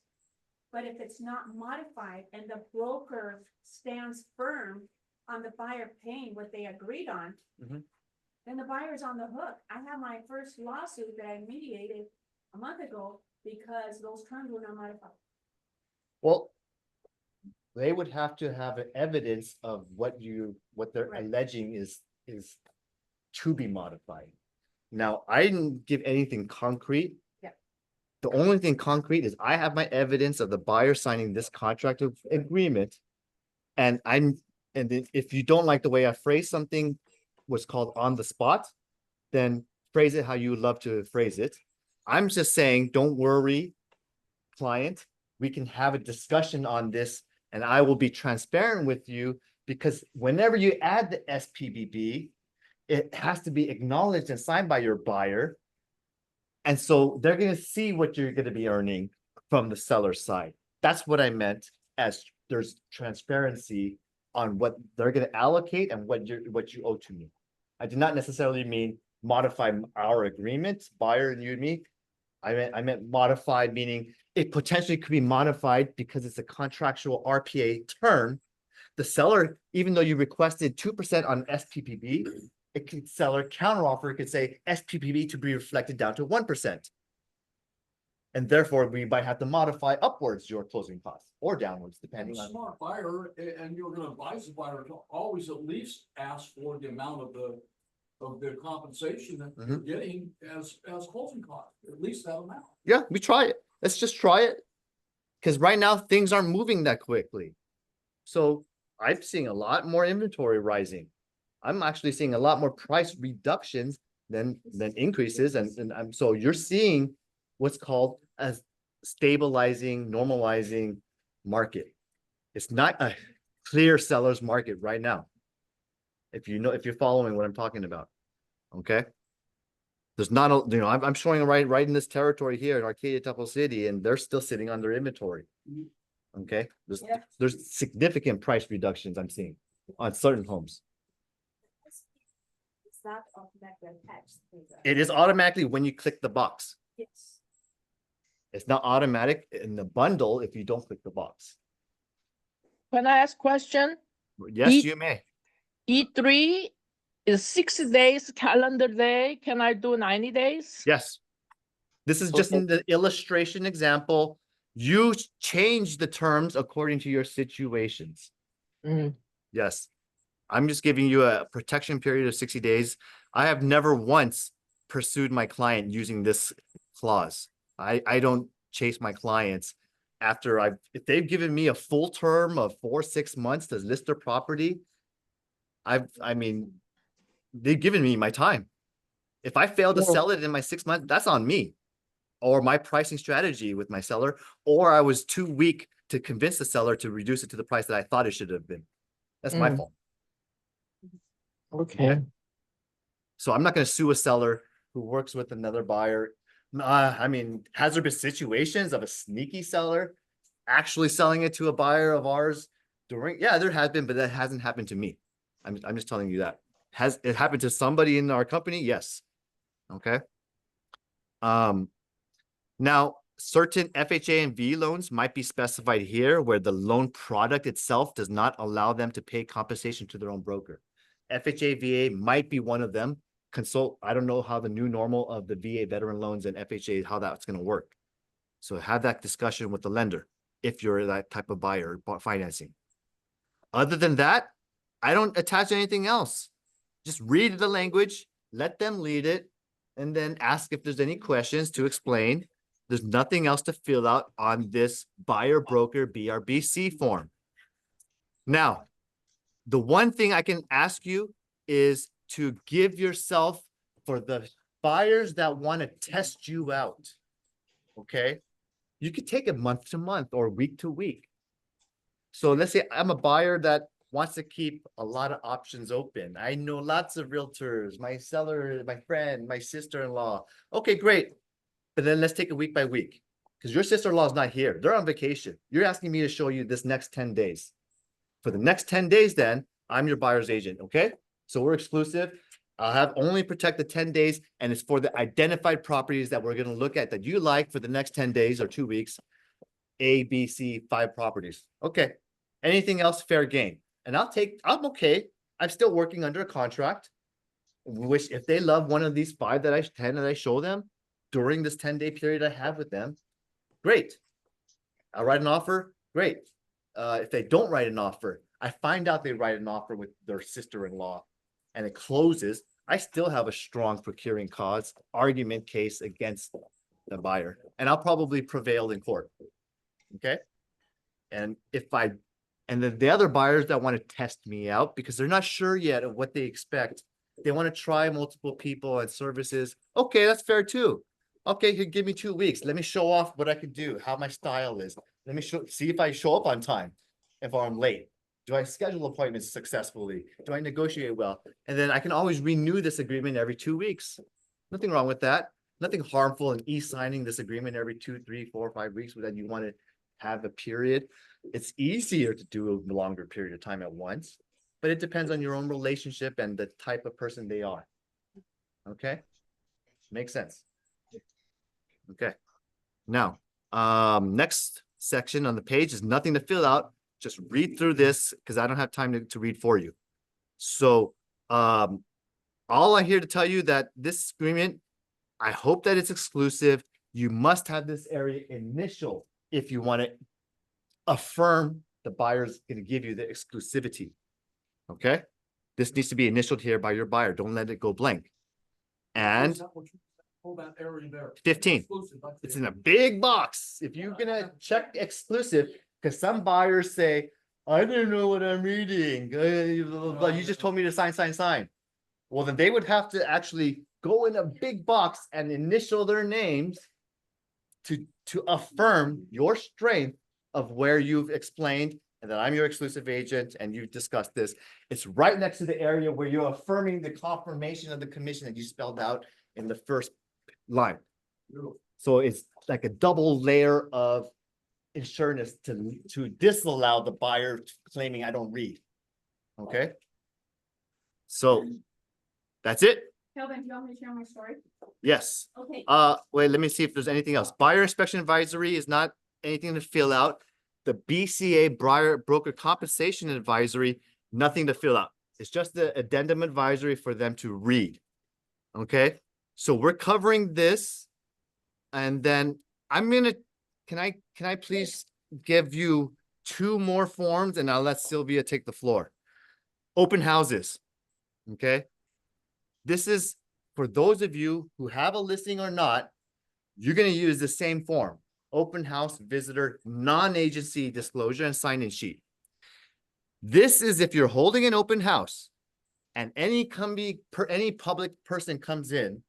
But if it's not modified and the broker stands firm on the buyer paying what they agreed on, then the buyer's on the hook. I have my first lawsuit that I mediated a month ago because those terms were not modified. Well, they would have to have an evidence of what they're Right. alleging is to be modified. Now, I didn't give anything concrete. Yeah. The only thing concrete is I have my evidence of the buyer signing this contract of agreement. And then if you don't like the way I phrase something, what's called on the spot, then phrase it how you would love to phrase it. I'm just saying, don't worry, client, we can have a discussion on this and I will be transparent with you because whenever you add the SPBB, it has to be acknowledged and signed by your buyer. And so they're going to see what you're going to be earning from the seller side. That's what I meant as there's transparency on what they're going to allocate and what you owe to me. I did not necessarily mean modify our agreement, buyer and you and me. I meant modified, meaning it potentially could be modified because it's a contractual RPA term. The seller, even though you requested 2% on SPPB, it could seller counteroffer, it could say SPPB to be reflected down to 1%. And therefore, we might have to modify upwards your closing costs or downwards, depending on. Smart buyer, and you're gonna advise the buyer to always at least ask for the amount of the compensation that you're getting as closing cost, at least that amount. Yeah, we try it. Let's just try it. Because right now things aren't moving that quickly. So I'm seeing a lot more inventory rising. I'm actually seeing a lot more price reductions than increases. And so you're seeing what's called a stabilizing, normalizing market. It's not a clear seller's market right now. If you're following what I'm talking about, okay? There's not a, I'm showing right in this territory here in Arcadia Temple City, and they're still sitting on their inventory. Okay, Yeah. there's significant price reductions I'm seeing on certain homes. It's not automatically attached. It is automatically when you click the box. Yes. It's not automatic in the bundle if you don't click the box. Can I ask question? Yes, you may. E3 is 60 days calendar day. Can I do 90 days? Yes. This is just Okay. in the illustration example. You change the terms according to your situations. Mm. Yes. I'm just giving you a protection period of 60 days. I have never once pursued my client using this clause. I don't chase my clients after if they've given me a full term of 4-6 months to list their property. I mean, they've given me my time. If I fail to Well- sell it in my 6 months, that's on me. Or my pricing strategy with my seller, or I was too weak to convince the seller to reduce it to the price that I thought it should have been. That's my Mm. fault. Okay. So I'm not going to sue a seller who works with another buyer. I mean, has there been situations of a sneaky seller actually selling it to a buyer of ours yeah, there has been, but that hasn't happened to me. I'm just telling you that. Has it happened to somebody in our company? Yes. Okay. Now, certain FHA and V loans might be specified here where the loan product itself does not allow them to pay compensation to their own broker. FHA, VA might be one of them. I don't know how the new normal of the VA veteran loans and FHA, how that's going to work. So have that discussion with the lender if you're that type of buyer financing. Other than that, I don't attach anything else. Just read the language, let them lead it, and then ask if there's any questions to explain. There's nothing else to fill out on this buyer broker BRBC form. Now, the one thing I can ask you is to give yourself, for the buyers that want to test you out, okay? You could take it month to month or week to week. So let's say I'm a buyer that wants to keep a lot of options open. I know lots of realtors, my seller, my friend, my sister-in-law. Okay, great. But then let's take it week by week because your sister-in-law is not here. They're on vacation. You're asking me to show you this next 10 days. For the next 10 days, then I'm your buyer's agent. Okay. So we're exclusive. I'll have only protect the 10 days and it's for the identified properties that we're going to look at that you like for the next 10 days or 2 weeks. A, B, C, 5 properties. Okay. Anything else, fair game. And I'm okay. I'm still working under a contract, which if they love one of these 10 that I show them, during this 10-day period I have with them, great. I'll write an offer, great. If they don't write an offer, I find out they write an offer with their sister-in-law and it closes, I still have a strong procuring cause argument case against the buyer, and I'll probably prevail in court. Okay? And then the other buyers that want to test me out because they're not sure yet of what they expect, they want to try multiple people and services. Okay, that's fair too. Okay, you give me 2 weeks. Let me show off what I can do, how my style is. Let me see if I show up on time, if I'm late. Do I schedule appointments successfully? Do I negotiate well? And then I can always renew this agreement every 2 weeks. Nothing wrong with that. Nothing harmful in e-signing this agreement every 2, 3, 4, 5 weeks when you want to have a period. It's easier to do a longer period of time at once, but it depends on your own relationship and the type of person they are. Okay? Makes sense. Okay. Now, next section on the page is nothing to fill out. Just read through this because I don't have time to read for you. So, all I'm here to tell you that this agreement, I hope that it's exclusive. You must have this area initial if you want to affirm the buyer's going to give you the exclusivity. Okay? This needs to be initialed here by your buyer. Don't let it go blank. And Hold that area there. 15. Exclusive, that's it's it. in a big box. If you're gonna check exclusive, because some buyers say, I didn't know what I'm reading. But you just told me to sign. Well, then they would have to actually go in a big box and initial their names to affirm your strength of where you've explained and that I'm your exclusive agent and you've discussed this. It's right next to the area where you're affirming the confirmation of the commission that you spelled out in the first line. So it's like a double layer of insurance to disallow the buyer claiming I don't read. Okay. So that's it. Kelvin, do you want me to share my story? Yes. Okay. Wait, let me see if there's anything else. Buyer inspection advisory is not anything to fill out. The BCA broker compensation advisory, nothing to fill out. It's just the addendum advisory for them to read. Okay. So we're covering this. And then can I please give you 2 more forms and I'll let Sylvia take the floor. Open houses. Okay. This is for those of you who have a listing or not, you're going to use the same form. Open house visitor, non-agency disclosure and sign-in sheet. This is if you're holding an open house and any public person comes in,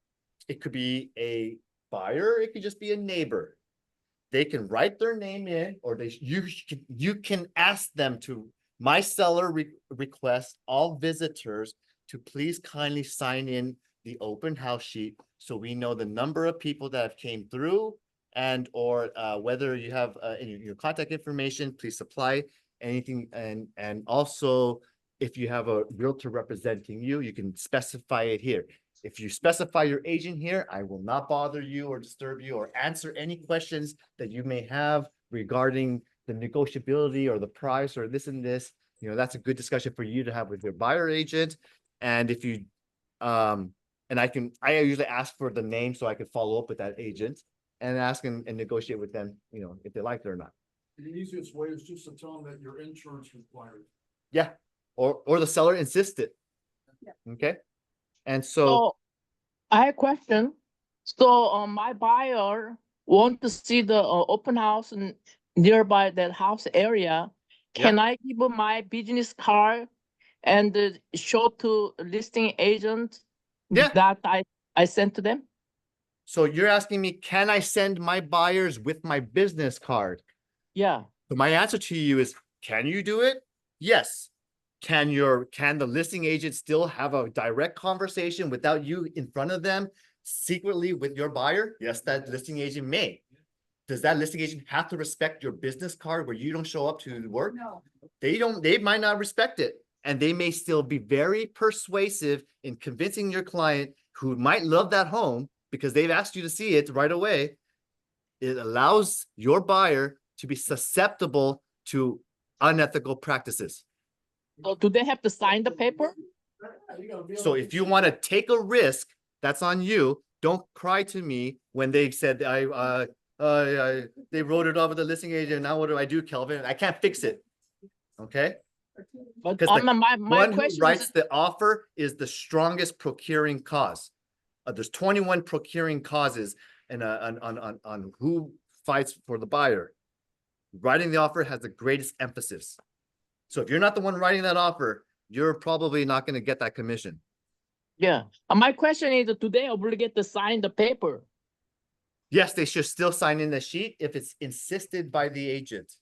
it could be a buyer, it could just be a neighbor. They can write their name in, or you can ask them to. My seller requests all visitors to please kindly sign in the open house sheet so we know the number of people that have came through and or whether you have your contact information, please supply anything. And also, if you have a realtor representing you, you can specify it here. If you specify your agent here, I will not bother you or disturb you or answer any questions that you may have regarding the negotiability or the price or this and this. You know, that's a good discussion for you to have with your buyer agent. And if you, and I usually ask for the name so I can follow up with that agent and ask and negotiate with them, you know, if they like it or not. The easiest way is just to tell them that your insurance required. Yeah, or the seller insisted. Yeah. Okay. And So I have a question. So my buyer want to see the open house nearby that house area. Can I give him my business card and show to listing agent that I sent to them? So you're asking me, can I send my buyers with my business card? Yeah. So my answer to you is, can you do it? Yes. Can the listing agent still have a direct conversation without you in front of them secretly with your buyer? Yes, that listing agent may. Does that listing agent have to respect your business card where you don't show up to work? No. They might not respect it. And they may still be very persuasive in convincing your client who might love that home because they've asked you to see it right away. It allows your buyer to be susceptible to unethical practices. So do they have to sign the paper? So if you want to take a risk, that's on you. Don't cry to me when they said they wrote it off with the listing agent. Now what do I do, Kelvin? I can't fix it. Okay? But Because the my one who question writes is, the offer is the strongest procuring cause. There's 21 procuring causes and on who fights for the buyer. Writing the offer has the greatest emphasis. So if you're not the one writing that offer, you're probably not going to get that commission. yeah. My question is, do they obligate to sign the paper? Yes, they should still sign in the sheet if it's insisted by the agent.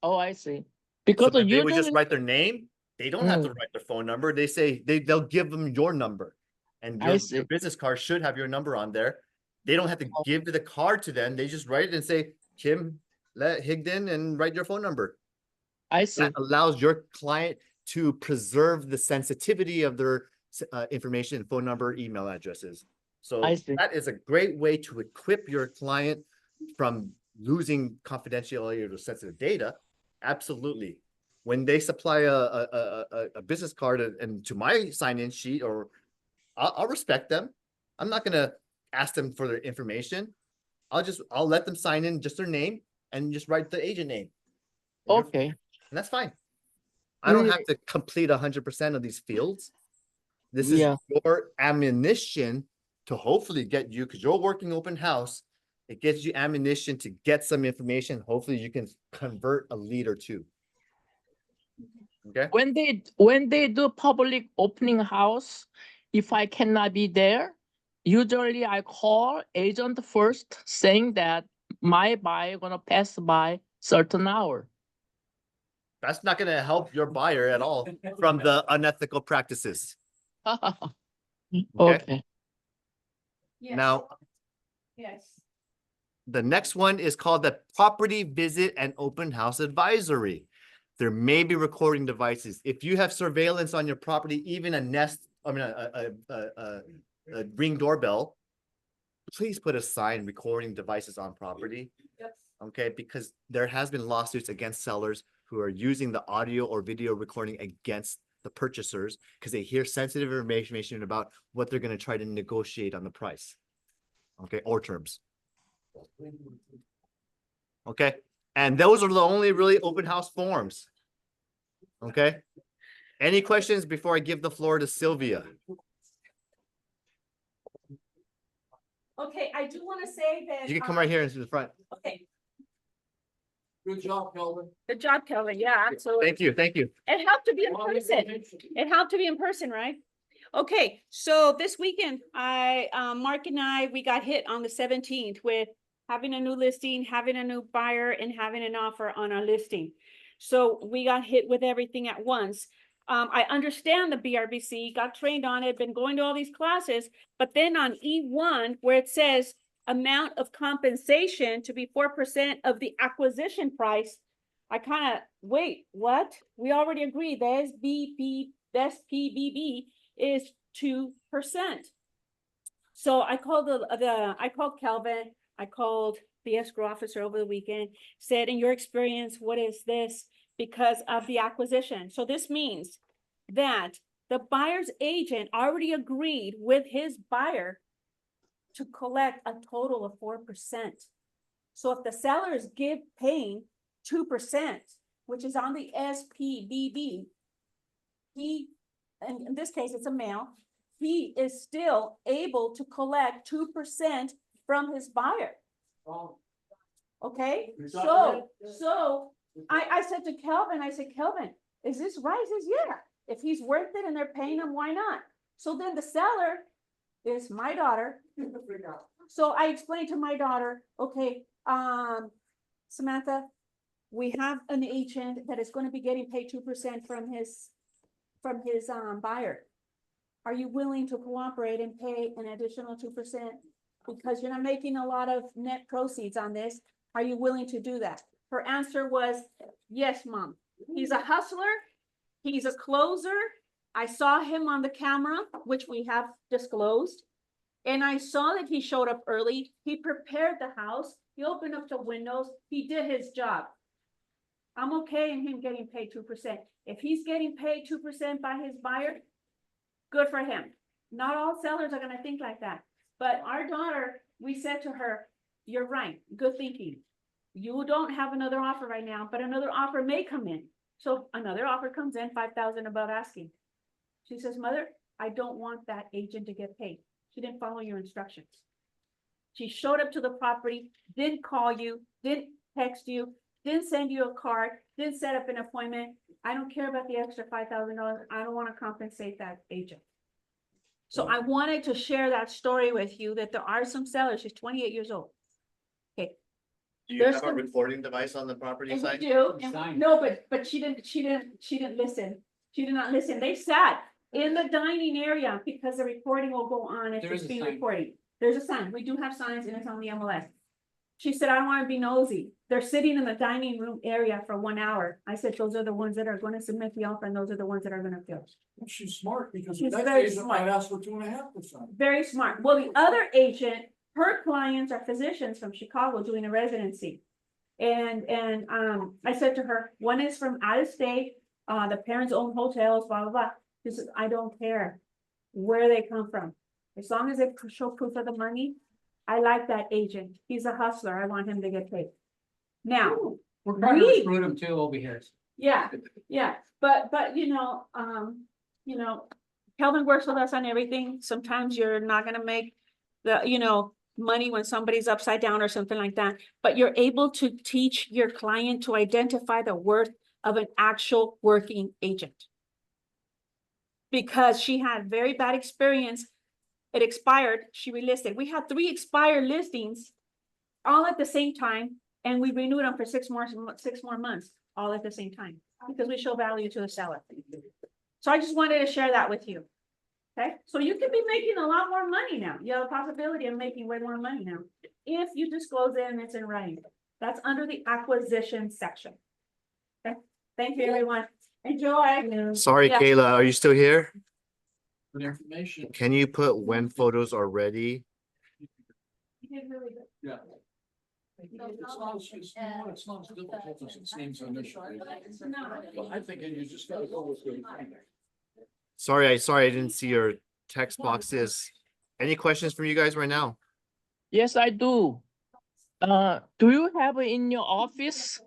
Oh, I see. So Because if they would just usually, write their name, they don't have to write their phone number. They say they'll give them your number. And I your see. business card should have your number on there. They don't have to give the card to them. They just write it and say, Kim Higdon, and write your phone number. I see. That allows your client to preserve the sensitivity of their information, phone number, email addresses. So I see. that is a great way to equip your client from losing confidentiality or sensitive data. Absolutely. When they supply a business card and to my sign-in sheet, or I'll respect them. I'm not gonna ask them for their information. I'll let them sign in just their name and just write the agent name. Okay. And that's fine. I don't Mm. have to complete 100% of these fields. This is Yeah. your ammunition to hopefully get you, because you're working open house. It gives you ammunition to get some information. Hopefully you can convert a lead or two. Okay. When they do public opening house, if I cannot be there, usually I call agent first saying that my buyer gonna pass by certain hour. That's not going to help your buyer at all from the unethical practices. Okay. Yes, Now, yes. the next one is called the property visit and open house advisory. There may be recording devices. If you have surveillance on your property, even a Ring doorbell, please put a sign recording devices on property. Yep. Okay, because there has been lawsuits against sellers who are using the audio or video recording against the purchasers because they hear sensitive information about what they're going to try to negotiate on the price. Okay, or terms. Okay, and those are the only really open house forms. Okay, any questions before I give the floor to Sylvia? Okay, I do want to say that. You can come right here into the front. Okay, Good job, Kelvin. Good job, Kelvin. Yeah, absolutely. Thank you, thank you. It helped to be in person. It helped to be in person, right? Okay, so this weekend, Mark and we got hit on the 17th with having a new listing, having a new buyer, and having an offer on our listing. So we got hit with everything at once. I understand the BRBC, got trained on it, been going to all these classes, but then on E1, where it says amount of compensation to be 4% of the acquisition price, I kind of, wait, what? We already agreed the SPBB is 2%. So I called I called Kelvin, I called the escrow officer over the weekend, said, in your experience, what is this? Because of the acquisition. So this means that the buyer's agent already agreed with his buyer to collect a total of 4%. So if the seller is paying 2%, which is on the SPBB, and in this case, it's a male, he is still able to collect 2% from his buyer. Okay, so I said to Kelvin, Kelvin, is this right? He says, yeah, if he's worth it and they're paying him, why not? So then the seller is my daughter. So I explained to my daughter, okay, Samantha, we have an agent that is going to be getting paid 2% from his buyer. Are you willing to cooperate and pay an additional 2%? Because you're not making a lot of net proceeds on this. Are you willing to do that? Her answer was, yes, Mom. He's a hustler. He's a closer. I saw him on the camera, which we have disclosed. And I saw that he showed up early. He prepared the house. He opened up the windows. He did his job. I'm okay in him getting paid 2%. If he's getting paid 2% by his buyer, good for him. Not all sellers are going to think like that. But our daughter, we said to her, you're right, good thinking. You don't have another offer right now, but another offer may come in. So another offer comes in, 5,000 above asking. She says, mother, I don't want that agent to get paid. She didn't follow your instructions. She showed up to the property, didn't call you, didn't text you, didn't send you a card, didn't set up an appointment. I don't care about the extra $5,000. I don't want to compensate that agent. So I wanted to share that story with you, that there are some sellers. She's 28 years old. Okay. Do you There's have a some- recording device on the property And we side? do, Sign. no, but she didn't listen. She did not listen. They sat in the dining area because the recording will go on if There it's is a being sign. recorded. There's a sign. We do have signs and it's on the MLS. She said, I don't want to be nosy. They're sitting in the dining room area for 1 hour. I said, those are the ones that are going to submit the offer and those are the ones that are going to fill. She's smart because She's the next very agent smart. might ask for 2.5%. Very smart. Well, the other agent, her clients are physicians from Chicago doing a residency. And I said to her, one is from out of state, the parents own hotels, blah, blah, blah. She says, I don't care where they come from. As long as they show proof of the money, I like that agent. He's a hustler. I want him to get paid. Now, We're trying to We- recruit them too over here. yeah, but Kelvin works with us on everything. Sometimes you're not gonna make the, money when somebody's upside down or something like that, but you're able to teach your client to identify the worth of an actual working agent. Because she had very bad experience. It expired, she relisted. We had 3 expired listings all at the same time, and we renewed them for 6 more months, all at the same time, because we show value to the seller. So I just wanted to share that with you. Okay, so you could be making a lot more money now. You have a possibility of making way more money now, if you disclose it and it's in writing. That's under the acquisition section. Okay, thank you, everyone. Enjoy. Sorry, Yeah. Kayla, are you still here? For the information. Can you put when photos are ready? You did really good. Yeah. It's not as difficult as it seems initially. But I think you just gotta go with the. Sorry, I didn't see your text boxes. Any questions from you guys right now? Yes, I do. Do you have in your office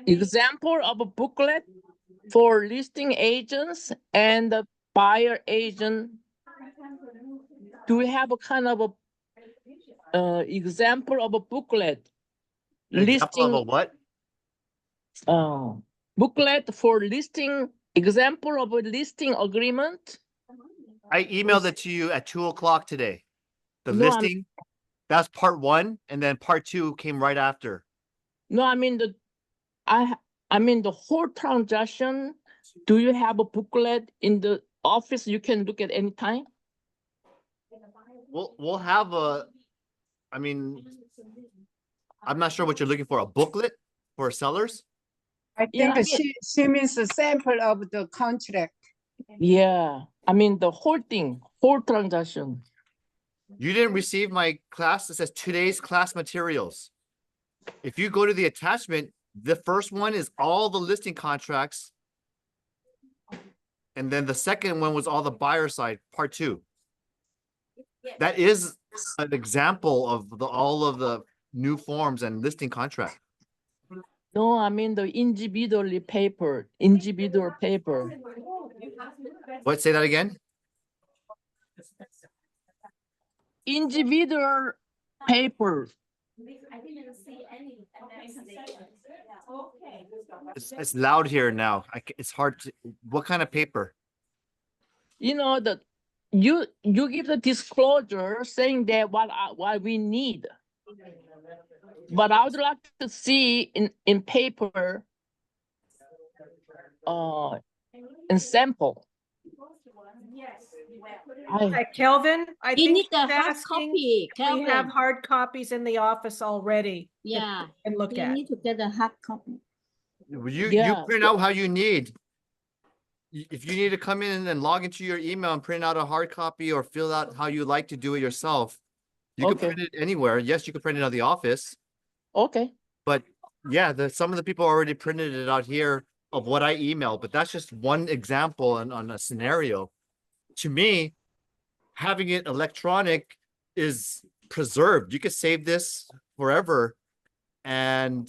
example of a booklet for listing agents and the buyer agent? Do we have a kind of a example of a booklet? An example of a Listing what? booklet for listing, example of a listing agreement? I emailed it to you at 2 o'clock today. The No, I'm- listing, that's part 1, and then part 2 came right after. No, I mean the whole transaction. Do you have a booklet in the office you can look at any time? We'll have I mean, I'm not sure what you're looking for, a booklet for sellers? I Yeah, think I mean- she means a sample of the contract. Yeah, I mean the whole thing, whole transaction. You didn't receive my class that says today's class materials. If you go to the attachment, the first one is all the listing contracts. And then the second one was all the buyer side, part 2. That is an example of all of the new forms and listing contract. No, I mean the individual paper. What, say that again? Individual paper. I didn't see any. Okay. It's loud here now. It's hard to, what kind of paper? You know that you give the disclosure saying that what we need. But I would like to see in paper in sample. Yes. I Kelvin, I You think need the she's hard asking, copy, we have Calvin. hard copies in the office already. Yeah, And look you at. need to get a hard copy. You Yeah. print out how you need. If you need to come in and then log into your email and print out a hard copy or fill out how you like to do it yourself, you can Okay. print it anywhere. Yes, you can print it out of the office, Okay. but yeah, some of the people already printed it out here of what I emailed, but that's just one example on a scenario. To me, having it electronic is preserved. You could save this forever and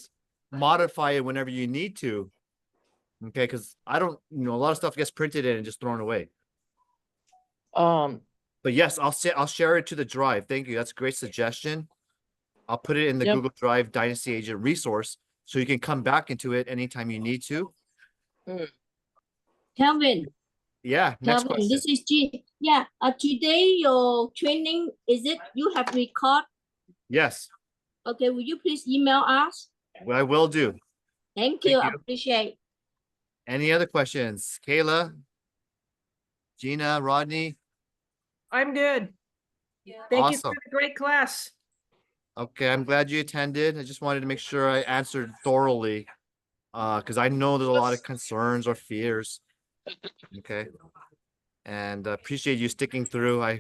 modify it whenever you need to. Okay, because I don't, a lot of stuff gets printed in and just thrown away. But yes, I'll share it to the drive. Thank you. That's a great suggestion. I'll put it in the Yep. Google Drive Dynasty Agent resource so you can come back into it anytime you need to. Calvin, Yeah, next Calvin, question. this is G. Yeah, today your training, is it you have record? Yes, Okay, will you please email us? what I will do. Thank you, Thank you. appreciate. Any other questions? Kayla? Gina, Rodney? I'm good. Thank you for Awesome. the great class. Okay, I'm glad you attended. I just wanted to make sure I answered thoroughly. Because I know there's a lot of concerns or fears. Okay. And appreciate you sticking through.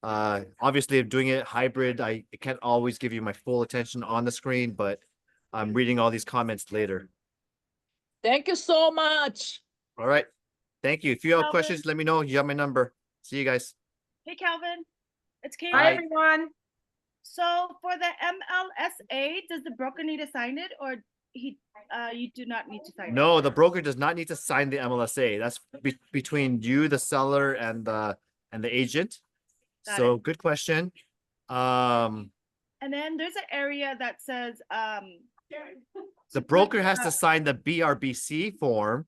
Obviously doing it hybrid, I can't always give you my full attention on the screen, but I'm reading all these comments later. Thank you so much. All right. Thank you. If you have Calvin. questions, let me know. You have my number. See you guys. Hey, Calvin, it's Kate. Hi, Hi. everyone. So for the MLSA, does the broker need to sign it, or you do not need to sign it? No, the broker does not need to sign the MLSA. That's between you, the seller, and the agent. Got So good question. And then there's an area that says The broker has to sign the BRBC form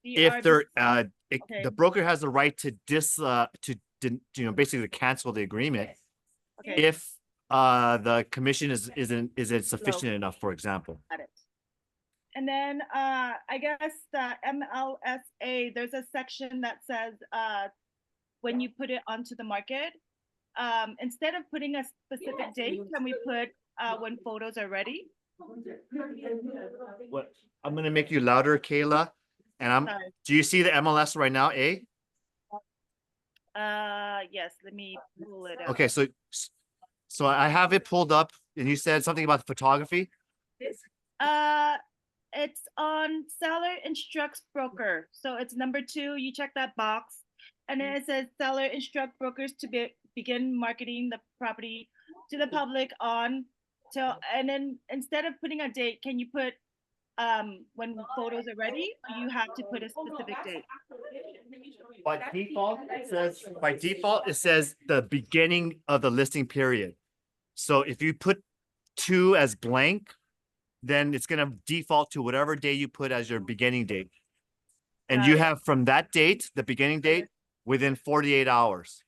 if they're Okay. the broker has the right to basically to cancel the agreement Okay, if the commission isn't sufficient enough, for example. got it. And then I guess the MLSA, there's a section that says when you put it onto the market, instead of putting a specific date, can we put when photos are ready? What I'm gonna make you louder, Kayla. And Sorry. do you see the MLS right now, eh? Yes, let me pull it up. Okay, so I have it pulled up and you said something about the photography. It's on seller instructs broker. So it's number 2, you check that box. And then it says seller instruct brokers to begin marketing the property to the public on till, and then instead of putting a date, can you put when photos are ready, or you have to put a specific date? By default, it says the beginning of the listing period. So if you put 2 as blank, then it's gonna default to whatever day you put as your beginning date. And Got you it. have from that date, the beginning date, within 48 hours.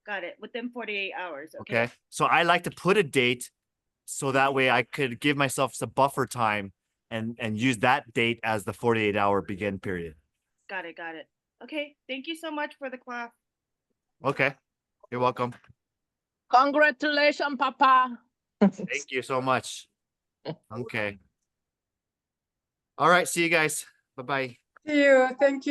Got it, within 48 hours, Okay. So I like to put a date so that way I could give myself some buffer time and use that date as the 48-hour begin period. Got it. Okay, thank you so much for the class. Okay. You're welcome. Congratulations, Papa. Thank you so much. Okay. All right. See you guys. Bye-bye. See you. Thank you.